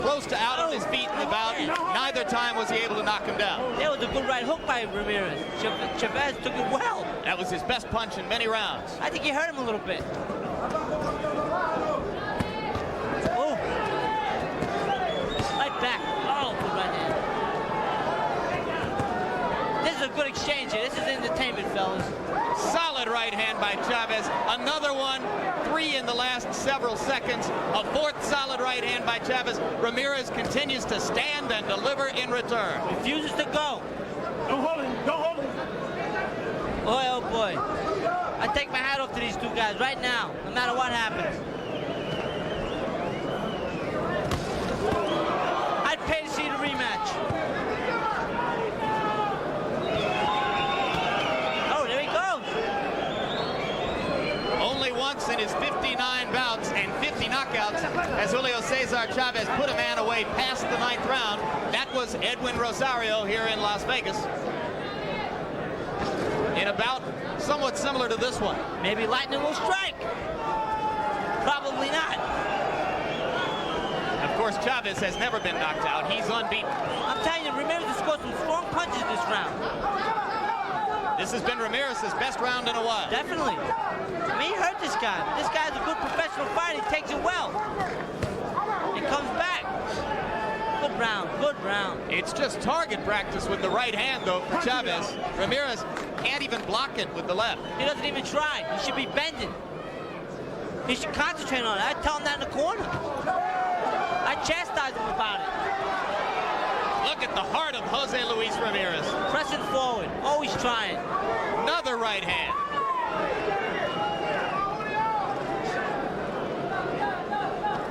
close to out on his feet in the bout. Neither time was he able to knock him down. That was a good right hook by Ramirez. Chavez took it well. That was his best punch in many rounds. I think he hurt him a little bit. Oh. Right back. Oh, good right hand. This is a good exchange here. This is entertainment, fellas. Solid right hand by Chavez. Another one. 3 in the last several seconds. A 4th solid right hand by Chavez. Ramirez continues to stand and deliver in return. Refuses to go. Don't hold him. Don't hold him. Boy, oh boy. I take my hat off to these 2 guys right now, no matter what happens. I'd pay to see the rematch. Oh, there he goes. Only once in his 59 bouts and 50 knockouts has Julio Cesar Chavez put a man away past the 9th round. That was Edwin Rosario here in Las Vegas. In a bout somewhat similar to this one. Maybe lightning will strike. Probably not. Of course, Chavez has never been knocked out. He's unbeaten. I'm telling you, Ramirez has scored some strong punches this round. This has been Ramirez's best round in a while. Definitely. I mean, he hurt this guy. This guy's a good professional fighter. He takes it well. He comes back. Good round. Good round. It's just target practice with the right hand, though, for Chavez. Ramirez can't even block it with the left. He doesn't even try. He should be bending. He should concentrate on it. I tell him that in the corner. I chastise him about it. Look at the heart of Jose Luis Ramirez. Pressing forward, always trying. Another right hand.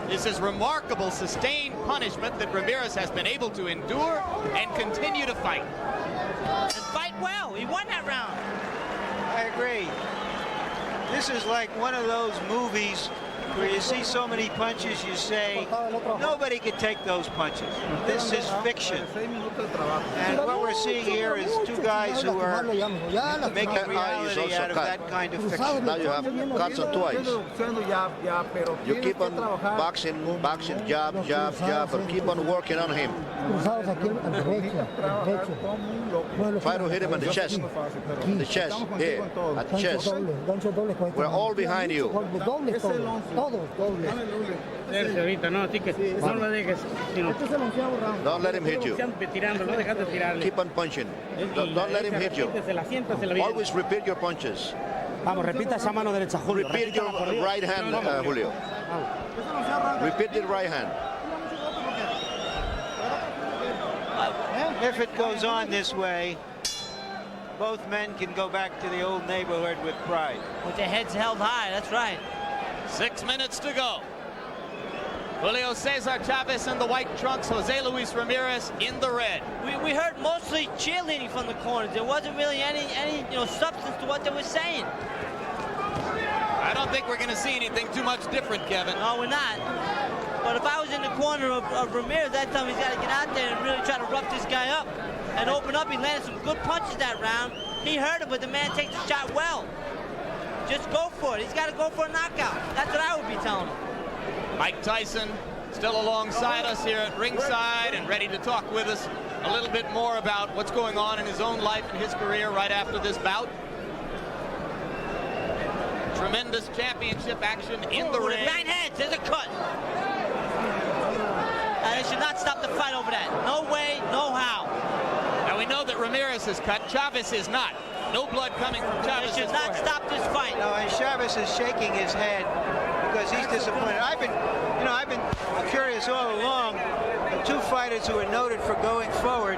This is remarkable sustained punishment that Ramirez has been able to endure and continue to fight. And fight well. He won that round. I agree. This is like one of those movies where you see so many punches, you say, nobody could take those punches. This is fiction. And what we're seeing here is two guys who are making reality out of that kind of fiction. Now you have cuts on twice. You keep on boxing, jab, but keep on working on him. Try to hit him on the chest. The chest, here, at the chest. We're all behind you. Don't let him hit you. Keep on punching. Don't let him hit you. Always repeat your punches. Repeat your right hand, Julio. Repeat the right hand. If it goes on this way, both men can go back to the old neighborhood with pride. With their heads held high, that's right. 6 minutes to go. Julio Cesar Chavez in the white trunks, Jose Luis Ramirez in the red. We heard mostly cheerleading from the corners. There wasn't really any substance to what they were saying. I don't think we're going to see anything too much different, Kevin. No, we're not. But if I was in the corner of Ramirez, I'd tell him he's got to get out there and really try to rough this guy up and open up. He landed some good punches that round. He heard it, but the man takes the shot well. Just go for it. He's got to go for a knockout. That's what I would be telling him. Mike Tyson still alongside us here at ringside and ready to talk with us a little bit more about what's going on in his own life and his career right after this bout. Tremendous championship action in the ring. Right hands, there's a cut. They should not stop the fight over that. No way, no how. Now we know that Ramirez is cut, Chavez is not. No blood coming from Chavez. They should not stop this fight. No, and Chavez is shaking his head because he's disappointed. I've been curious all along. The two fighters who are noted for going forward,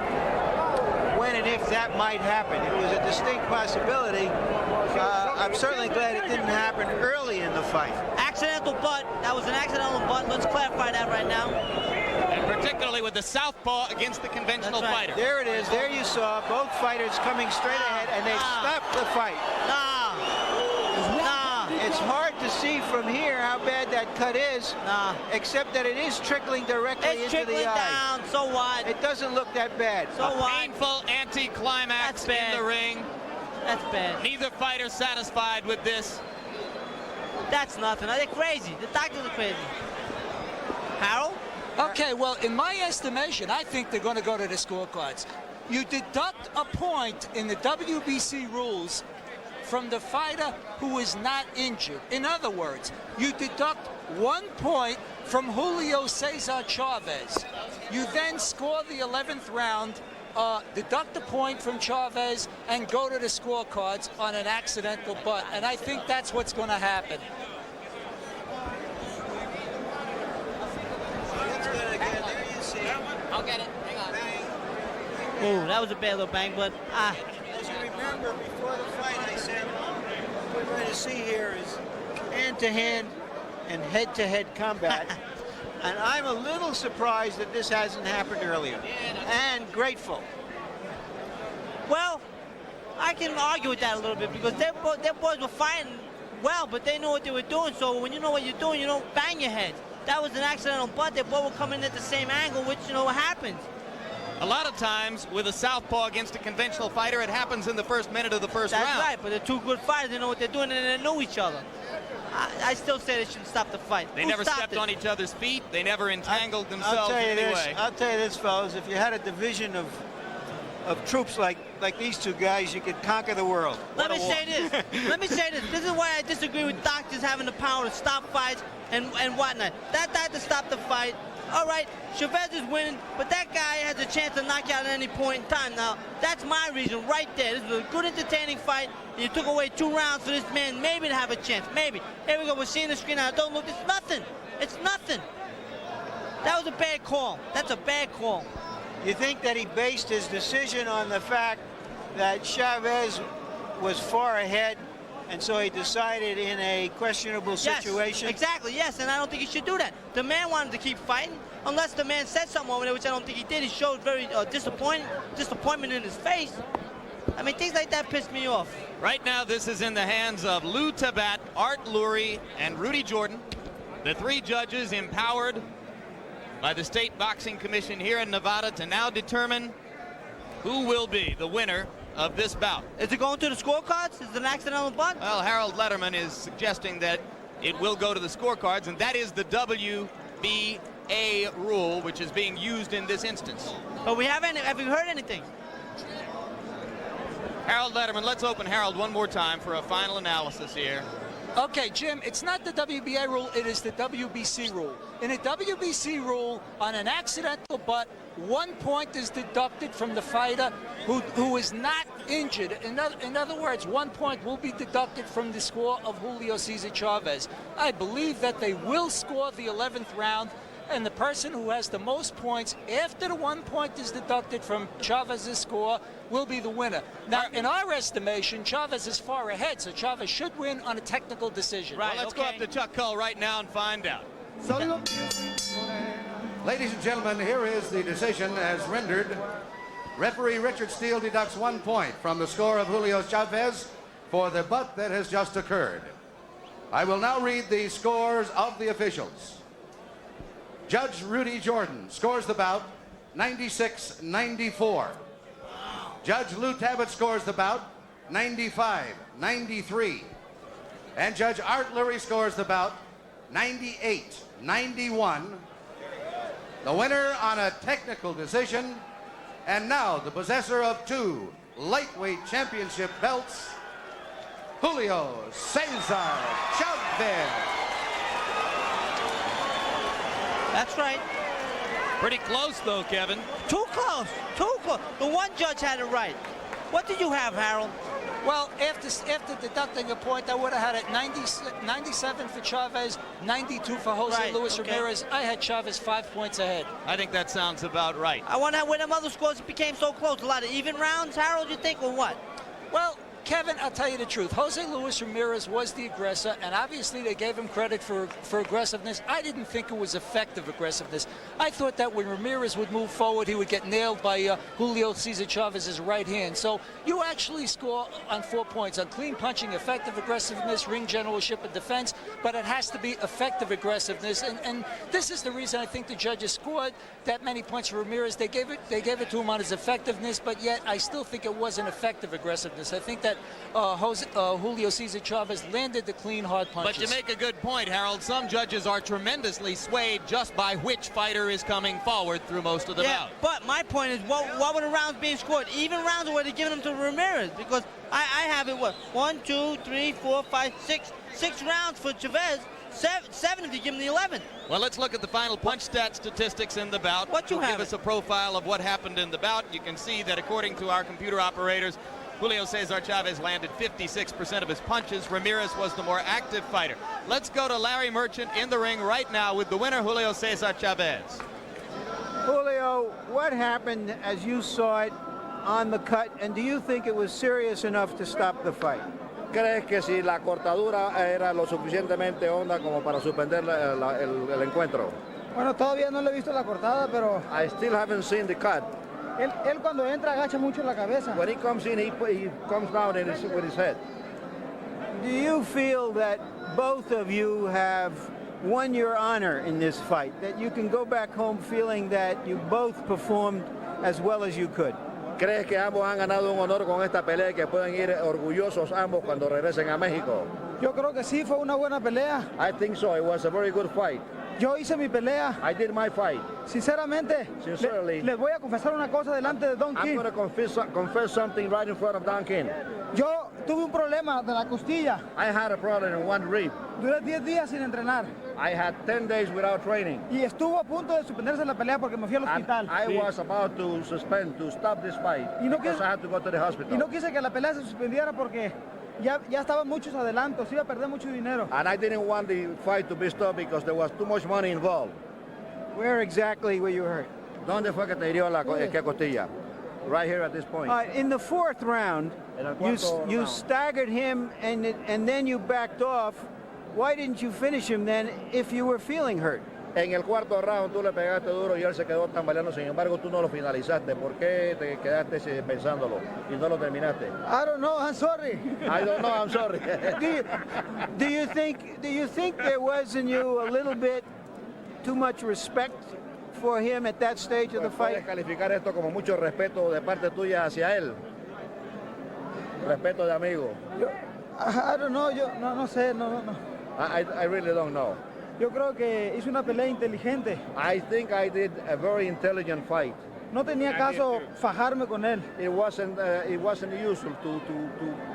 when and if that might happen. It was a distinct possibility. I'm certainly glad it didn't happen early in the fight. Accidental butt. That was an accidental butt. Let's clarify that right now. And particularly with the southpaw against the conventional fighter. There it is. There you saw both fighters coming straight ahead, and they stopped the fight. Nah. It's hard to see from here how bad that cut is. Nah. Except that it is trickling directly into the eye. Down. So what? It doesn't look that bad. So what? Painful anti-climax in the ring. That's bad. Neither fighter satisfied with this. That's nothing. They're crazy. The doctors are crazy. Harold? Okay, well, in my estimation, I think they're going to go to the scorecards. You deduct a point in the WBC rules from the fighter who is not injured. In other words, you deduct 1 point from Julio Cesar Chavez. You then score the 11th round, deduct a point from Chavez, and go to the scorecards on an accidental butt. And I think that's what's going to happen. I'll get it. Hang on. Ooh, that was a bad little bang, but As you remember, before the fight, I said what we're going to see here is hand-to-hand and head-to-head combat. And I'm a little surprised that this hasn't happened earlier. And grateful. well, I can argue with that a little bit because their boys were fighting well, but they knew what they were doing. So when you know what you're doing, you don't bang your head. That was an accidental butt. They both were coming in at the same angle, which, what happens. A lot of times with a southpaw against a conventional fighter, it happens in the first minute of the first round. That's right, but they're two good fighters. They know what they're doing, and they know each other. I still say they shouldn't stop the fight. They never stepped on each other's feet. They never entangled themselves in any way. I'll tell you this, fellas. If you had a division of troops like these two guys, you could conquer the world. Let me say this. This is why I disagree with doctors having the power to stop fights and whatnot. That died to stop the fight. all right, Chavez is winning, but that guy has a chance to knock you out at any point in time. Now, that's my reason right there. This was a good, entertaining fight. You took away 2 rounds for this man maybe to have a chance. Maybe. Here we go. We're seeing the screen now. Don't look. It's nothing. It's nothing. That was a bad call. That's a bad call. You think that he based his decision on the fact that Chavez was far ahead, and so he decided in a questionable situation? Yes, exactly, yes, and I don't think he should do that. The man wanted to keep fighting, unless the man said something over there, which I don't think he did. He showed very disappointment in his face. I mean, things like that pissed me off. Right now, this is in the hands of Lou Tabat, Art Lurie, and Rudy Jordan. The 3 judges empowered by the State Boxing Commission here in Nevada to now determine who will be the winner of this bout. Is it going to the scorecards? Is it an accidental bunt? Well, Harold Letterman is suggesting that it will go to the scorecards, and that is the WBA rule, which is being used in this instance. But have we heard anything? Harold Letterman, let's open Harold one more time for a final analysis here. Okay, Jim, it's not the WBA rule, it is the WBC rule. In a WBC rule, on an accidental butt, 1 point is deducted from the fighter who is not injured. In other words, 1 point will be deducted from the score of Julio Cesar Chavez. I believe that they will score the 11th round, and the person who has the most points after the 1 point is deducted from Chavez's score will be the winner. Now, in our estimation, Chavez is far ahead, so Chavez should win on a technical decision. Right, well, let's go up to Chuck Cull right now and find out. Ladies and gentlemen, here is the decision as rendered. Referee Richard Steele deducts 1 point from the score of Julio Chavez for the butt that has just occurred. I will now read the scores of the officials. Judge Rudy Jordan scores the bout 96-94. Judge Lou Tabat scores the bout 95-93. And Judge Art Lurie scores the bout 98-91. The winner on a technical decision, and now the possessor of 2 lightweight championship belts, Julio Cesar Chavez. That's right. Pretty close, though, Kevin. Too close. Too close. The one judge had it right. What did you have, Harold? Well, after deducting a point, I would have had it 97 for Chavez, 92 for Jose Luis Ramirez. I had Chavez 5 points ahead. I think that sounds about right. I wonder when them other scores became so close. A lot of even rounds, Harold, you think, or what? Well, Kevin, I'll tell you the truth. Jose Luis Ramirez was the aggressor, and obviously they gave him credit for aggressiveness. I didn't think it was effective aggressiveness. I thought that when Ramirez would move forward, he would get nailed by Julio Cesar Chavez's right hand. So you actually score on 4 points on clean punching, effective aggressiveness, ring generalship, and defense, but it has to be effective aggressiveness. And this is the reason I think the judges scored that many points for Ramirez. They gave it to him on his effectiveness, but yet I still think it wasn't effective aggressiveness. I think that Julio Cesar Chavez landed the clean, hard punches. But you make a good point, Harold. Some judges are tremendously swayed just by which fighter is coming forward through most of the bout. But my point is, what were the rounds being scored? Even rounds, or were they giving them to Ramirez? Because I have it, 1, 2, 3, 4, 5, 6 rounds for Chavez. Seven if you give him the 11th. Well, let's look at the final punch stat statistics in the bout. What you have? Give us a profile of what happened in the bout. You can see that according to our computer operators, Julio Cesar Chavez landed 56% of his punches. Ramirez was the more active fighter. Let's go to Larry Merchant in the ring right now with the winner, Julio Cesar Chavez. Julio, what happened as you saw it on the cut, and do you think it was serious enough to stop the fight? ¿Crees que si la cortadura era lo suficientemente honda como para suspender el encuentro? Bueno, todavía no le he visto la cortada, pero I still haven't seen the cut. Él cuando entra agacha mucho la cabeza. When he comes in, he comes down with his head. Do you feel that both of you have won your honor in this fight? That you can go back home feeling that you both performed as well as you could? ¿Crees que ambos han ganado un honor con esta pelea y que pueden ir orgullosos ambos cuando regresen a México? Yo creo que sí, fue una buena pelea. I think so. It was a very good fight. Yo hice mi pelea. I did my fight. Sinceramente, Sincerely. les voy a confesar una cosa delante de Don I'm King. going to confess something right in front of Don King. Yo tuve un problema de la costilla. I had a problem in one rib. Duré 10 días sin entrenar. I had 10 days without training. Y estuvo a punto de suspenderse la pelea porque me fui al And hospital. I was about to stop this fight Y no because quise- I had to go to the hospital. Y no quise que la pelea se suspendiera porque ya estaban muchos adelantos, iba a perder mucho dinero. And I didn't want the fight to be stopped because there was too much money involved. Where exactly were you hurt? ¿Dónde fue que te hirió la qué costilla? Right here at this point. In the fourth round, En el you cuarto round. staggered him and then you backed off. Why didn't you finish him then if you were feeling hurt? En el cuarto round tú le pegaste duro y él se quedó tambaleando, sin embargo tú no lo finalizaste. ¿Por qué te quedaste pensándolo y no lo terminaste? I don't know, I'm sorry. I don't know, I'm sorry. Do you think there was in you a little bit too much respect for him at that stage of the Puedes fight? calificar esto como mucho respeto de parte tuya hacia él. Respeto de amigo. I don't know, yo no sé, no. I really don't know. Yo creo que hice una pelea inteligente. I think I did a very intelligent fight. No tenía caso fajarme con él. It wasn't useful to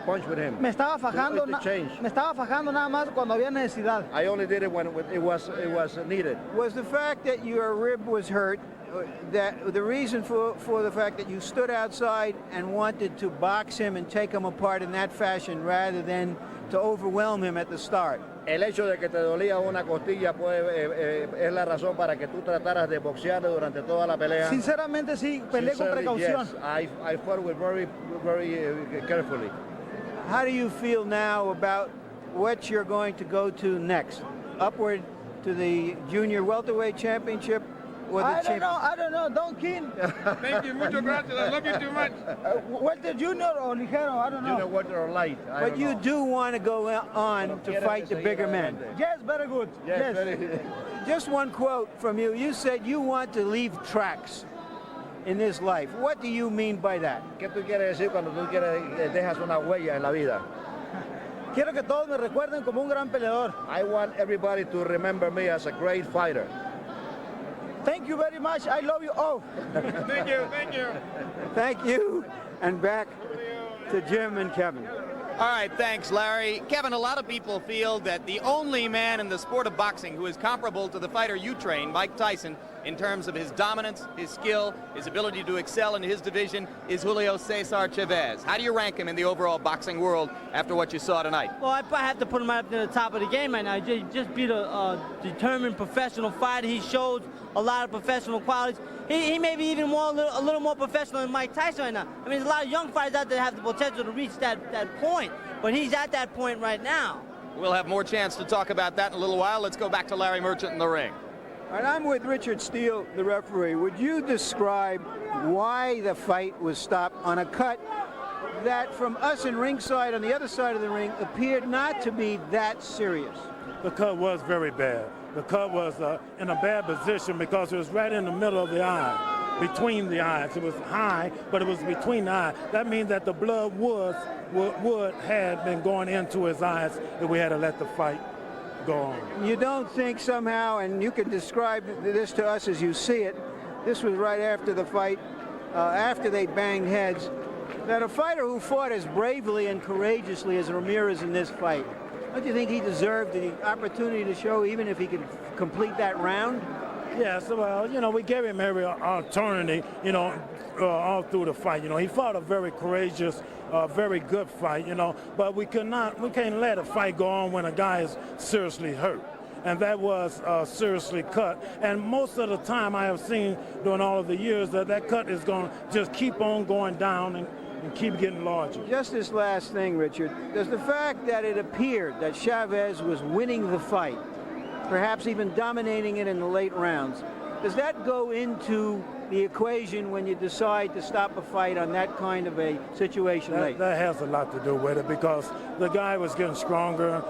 punch with him. Me estaba fajando, To change. me estaba fajando nada más cuando había necesidad. I only did it when it was needed. Was the fact that your rib was hurt that the reason for the fact that you stood outside and wanted to box him and take him apart in that fashion rather than to overwhelm him at the start? El hecho de que te dolía una costilla es la razón para que tú trataras de boxearle durante toda la pelea. Sinceramente sí, peleé con Sincerely, precaución. yes. I fought with very carefully. How do you feel now about what you're going to go to next? Upward to the junior welterweight championship or the I don't know, Don King. Thank you, muchas gracias. I love you too much. Welter Junior o Ligero, I don't know. Junior welter or light. I But don't you know. do want to go on to fight the bigger men. Yes, very good. Yes, Yes. very- Just one quote from you. You said you want to leave tracks in this life. What do you mean by that? ¿Qué tú quieres decir cuando tú dejas una huella en la vida? Quiero que todos me recuerden como un gran peleador. I want everybody to remember me as a great fighter. Thank you very much. I love you all. Thank you, thank you. Thank you. And back to Jim and Kevin. All right, thanks, Larry. Kevin, a lot of people feel that the only man in the sport of boxing who is comparable to the fighter you train, Mike Tyson, in terms of his dominance, his skill, his ability to excel in his division, is Julio Cesar Chavez. How do you rank him in the overall boxing world after what you saw tonight? Well, I probably have to put him right up to the top of the game right now. He just beat a determined professional fighter. He showed a lot of professional qualities. He may be even a little more professional than Mike Tyson right now. I mean, there's a lot of young fighters out there that have the potential to reach that point, but he's at that point right now. We'll have more chance to talk about that in a little while. Let's go back to Larry Merchant in the ring. And I'm with Richard Steele, the referee. Would you describe why the fight was stopped on a cut that from us in ringside on the other side of the ring appeared not to be that serious? The cut was very bad. The cut was in a bad position because it was right in the middle of the eye, between the eyes. It was high, but it was between the eyes. That means that the blood had been going into his eyes if we had to let the fight go on. You don't think somehow, and you can describe this to us as you see it, this was right after the fight, after they banged heads, that a fighter who fought as bravely and courageously as Ramirez in this fight, don't you think he deserved the opportunity to show even if he could complete that round? Yes, well, we gave him every opportunity, all through the fight. He fought a very courageous, very good fight, but we can't let a fight go on when a guy is seriously hurt. And that was seriously cut. And most of the time I have seen during all of the years that cut is going to just keep on going down and keep getting larger. Just this last thing, Richard, does the fact that it appeared that Chavez was winning the fight, perhaps even dominating it in the late rounds, does that go into the equation when you decide to stop a fight on that kind of a situation late? That has a lot to do with it because the guy was getting stronger.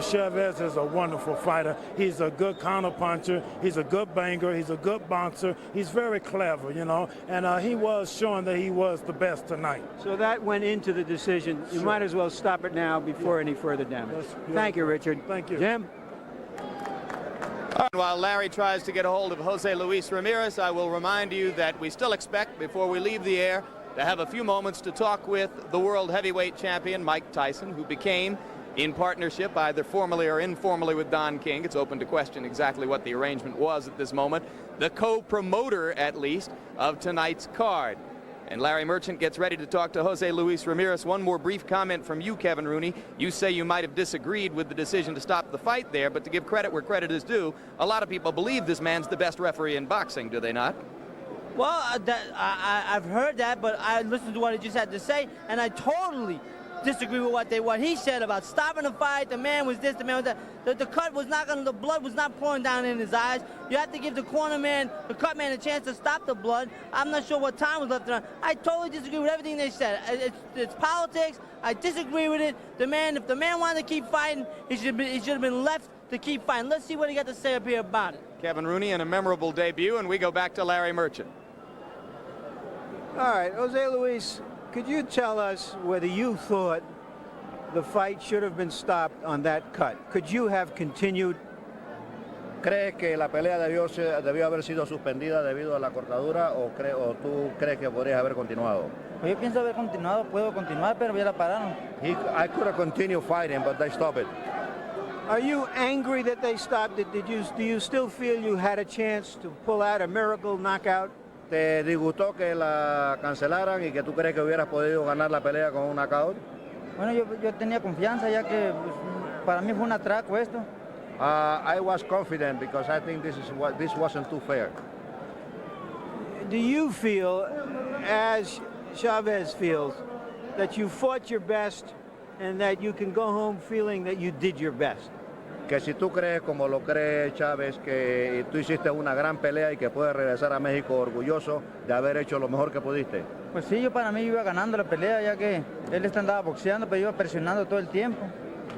Chavez is a wonderful fighter. He's a good counterpuncher. He's a good banger. He's a good boxer. He's very clever, and he was showing that he was the best tonight. So that went into the decision. You might as well stop it now before any further damage. Thank you, Richard. Thank you. Jim? While Larry tries to get a hold of Jose Luis Ramirez, I will remind you that we still expect, before we leave the air, to have a few moments to talk with the world heavyweight champion, Mike Tyson, who became, in partnership either formally or informally with Don King, it's open to question exactly what the arrangement was at this moment, the co-promoter, at least, of tonight's card. And Larry Merchant gets ready to talk to Jose Luis Ramirez. One more brief comment from you, Kevin Rooney. You say you might have disagreed with the decision to stop the fight there, but to give credit where credit is due, a lot of people believe this man's the best referee in boxing, do they not? Well, I've heard that, but I listened to what he just had to say, and I totally disagree with what he said about stopping the fight. The man was this, the man was that. The cut was not going to, the blood was not pouring down in his eyes. You have to give the corner man, the cut man, a chance to stop the blood. I'm not sure what time was left around. I totally disagree with everything they said. It's politics. I disagree with it. The man, if the man wanted to keep fighting, he should have been left to keep fighting. Let's see what he got to say up here about it. Kevin Rooney in a memorable debut, and we go back to Larry Merchant. All right, Jose Luis, could you tell us whether you thought the fight should have been stopped on that cut? Could you have continued? ¿Crees que la pelea debió haber sido suspendida debido a la cortadura o tú crees que podrías haber continuado? Yo pienso haber continuado, puedo continuar, pero ya la pararon. I could have continued fighting, but they stopped it. Are you angry that they stopped it? Do you still feel you had a chance to pull out a miracle knockout? ¿Te disgustó que la cancelaran y que tú crees que hubieras podido ganar la pelea con un knockout? Bueno, yo tenía confianza ya que pues, para mí fue un atraco esto. I was confident because I think this wasn't too fair. Do you feel, as Chavez feels, that you fought your best and that you can go home feeling that you did your best? Que si tú crees, como lo cree Chavez, que tú hiciste una gran pelea y que puedes regresar a México orgulloso de haber hecho lo mejor que pudiste. Pues sí, para mí iba ganando la pelea ya que él andaba boxeando, pero iba presionando todo el tiempo.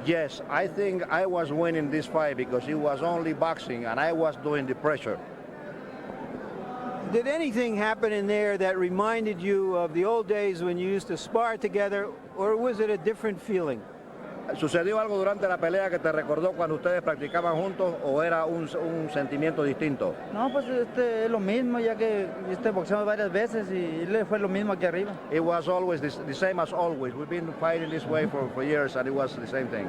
Yes, I think I was winning this fight because it was only boxing and I was doing the pressure. Did anything happen in there that reminded you of the old days when you used to spar together, or was it a different feeling? ¿Sucedió algo durante la pelea que te recordó cuando ustedes practicaban juntos o era un sentimiento distinto? No, pues es lo mismo, ya que boxeamos varias veces y le fue lo mismo aquí arriba. It was always the same as always. We've been fighting this way for years and it was the same thing.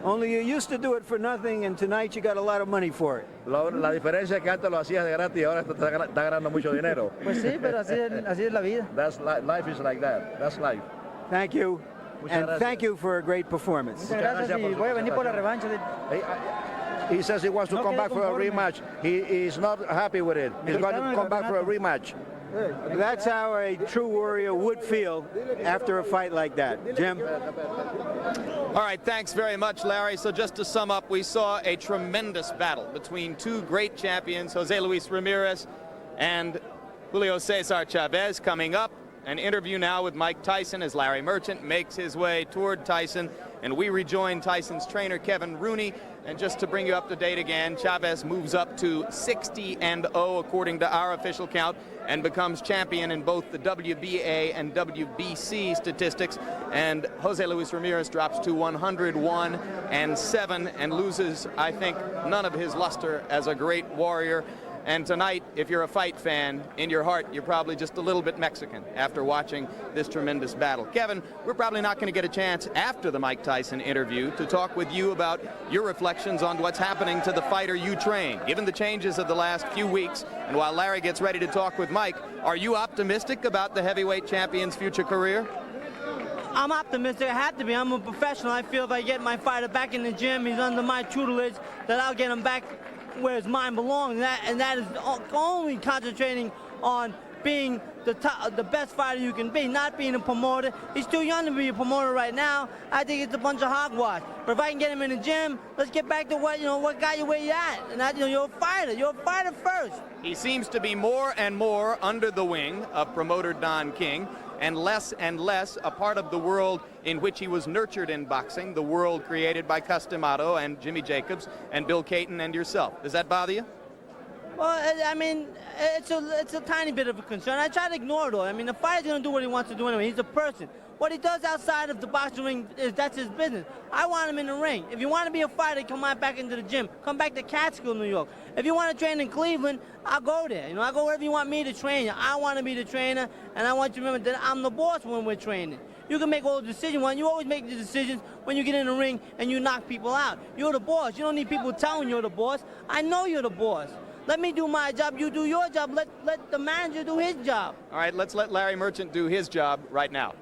Only you used to do it for nothing and tonight you got a lot of money for it. La diferencia es que antes lo hacías de gratis y ahora estás ganando mucho dinero. Pues sí, pero así es la vida. Life is like that. That's life. Thank you. And thank you for a great performance. Muchas gracias y voy a venir por la revancha. He says he wants to come back for a rematch. He is not happy with it. He's going to come back for a rematch. That's how a true warrior would feel after a fight like that. Jim? All right, thanks very much, Larry. So just to sum up, we saw a tremendous battle between two great champions, Jose Luis Ramirez and Julio Cesar Chavez. Coming up, an interview now with Mike Tyson as Larry Merchant makes his way toward Tyson, and we rejoin Tyson's trainer, Kevin Rooney. And just to bring you up to date again, Chavez moves up to 60-0 according to our official count and becomes champion in both the WBA and WBC statistics. And Jose Luis Ramirez drops to 101-7 and loses, I think, none of his luster as a great warrior. And tonight, if you're a fight fan, in your heart, you're probably just a little bit Mexican after watching this tremendous battle. Kevin, we're probably not going to get a chance after the Mike Tyson interview to talk with you about your reflections on what's happening to the fighter you train. Given the changes of the last few weeks, and while Larry gets ready to talk with Mike, are you optimistic about the heavyweight champion's future career? I'm optimistic. I have to be. I'm a professional. I feel if I get my fighter back in the gym, he's under my tutelage, that I'll get him back where his mind belongs, and that is only concentrating on being the best fighter you can be, not being a promoter. He's too young to be a promoter right now. I think it's a bunch of hogwash. But if I can get him in the gym, let's get back to what got you where you're at. And you're a fighter. You're a fighter first. He seems to be more and more under the wing of promoter Don King, and less a part of the world in which he was nurtured in boxing, the world created by Cus D'Amato and Jimmy Jacobs and Bill Caton and yourself. Does that bother you? Well, I mean, it's a tiny bit of a concern. I try to ignore it all. I mean, the fighter's going to do what he wants to do anyway. He's a person. What he does outside of the boxing ring, that's his business. I want him in the ring. If you want to be a fighter, come on back into the gym. Come back to Catskill, New York. If you want to train in Cleveland, I'll go there. You know, I'll go wherever you want me to train you. I want to be the trainer, and I want you to remember that I'm the boss when we're training. You can make all the decisions. You always make the decisions when you get in the ring and you knock people out. You're the boss. You don't need people telling you're the boss. I know you're the boss. Let me do my job, you do your job. Let the manager do his job. All right, let's let Larry Merchant do his job right now.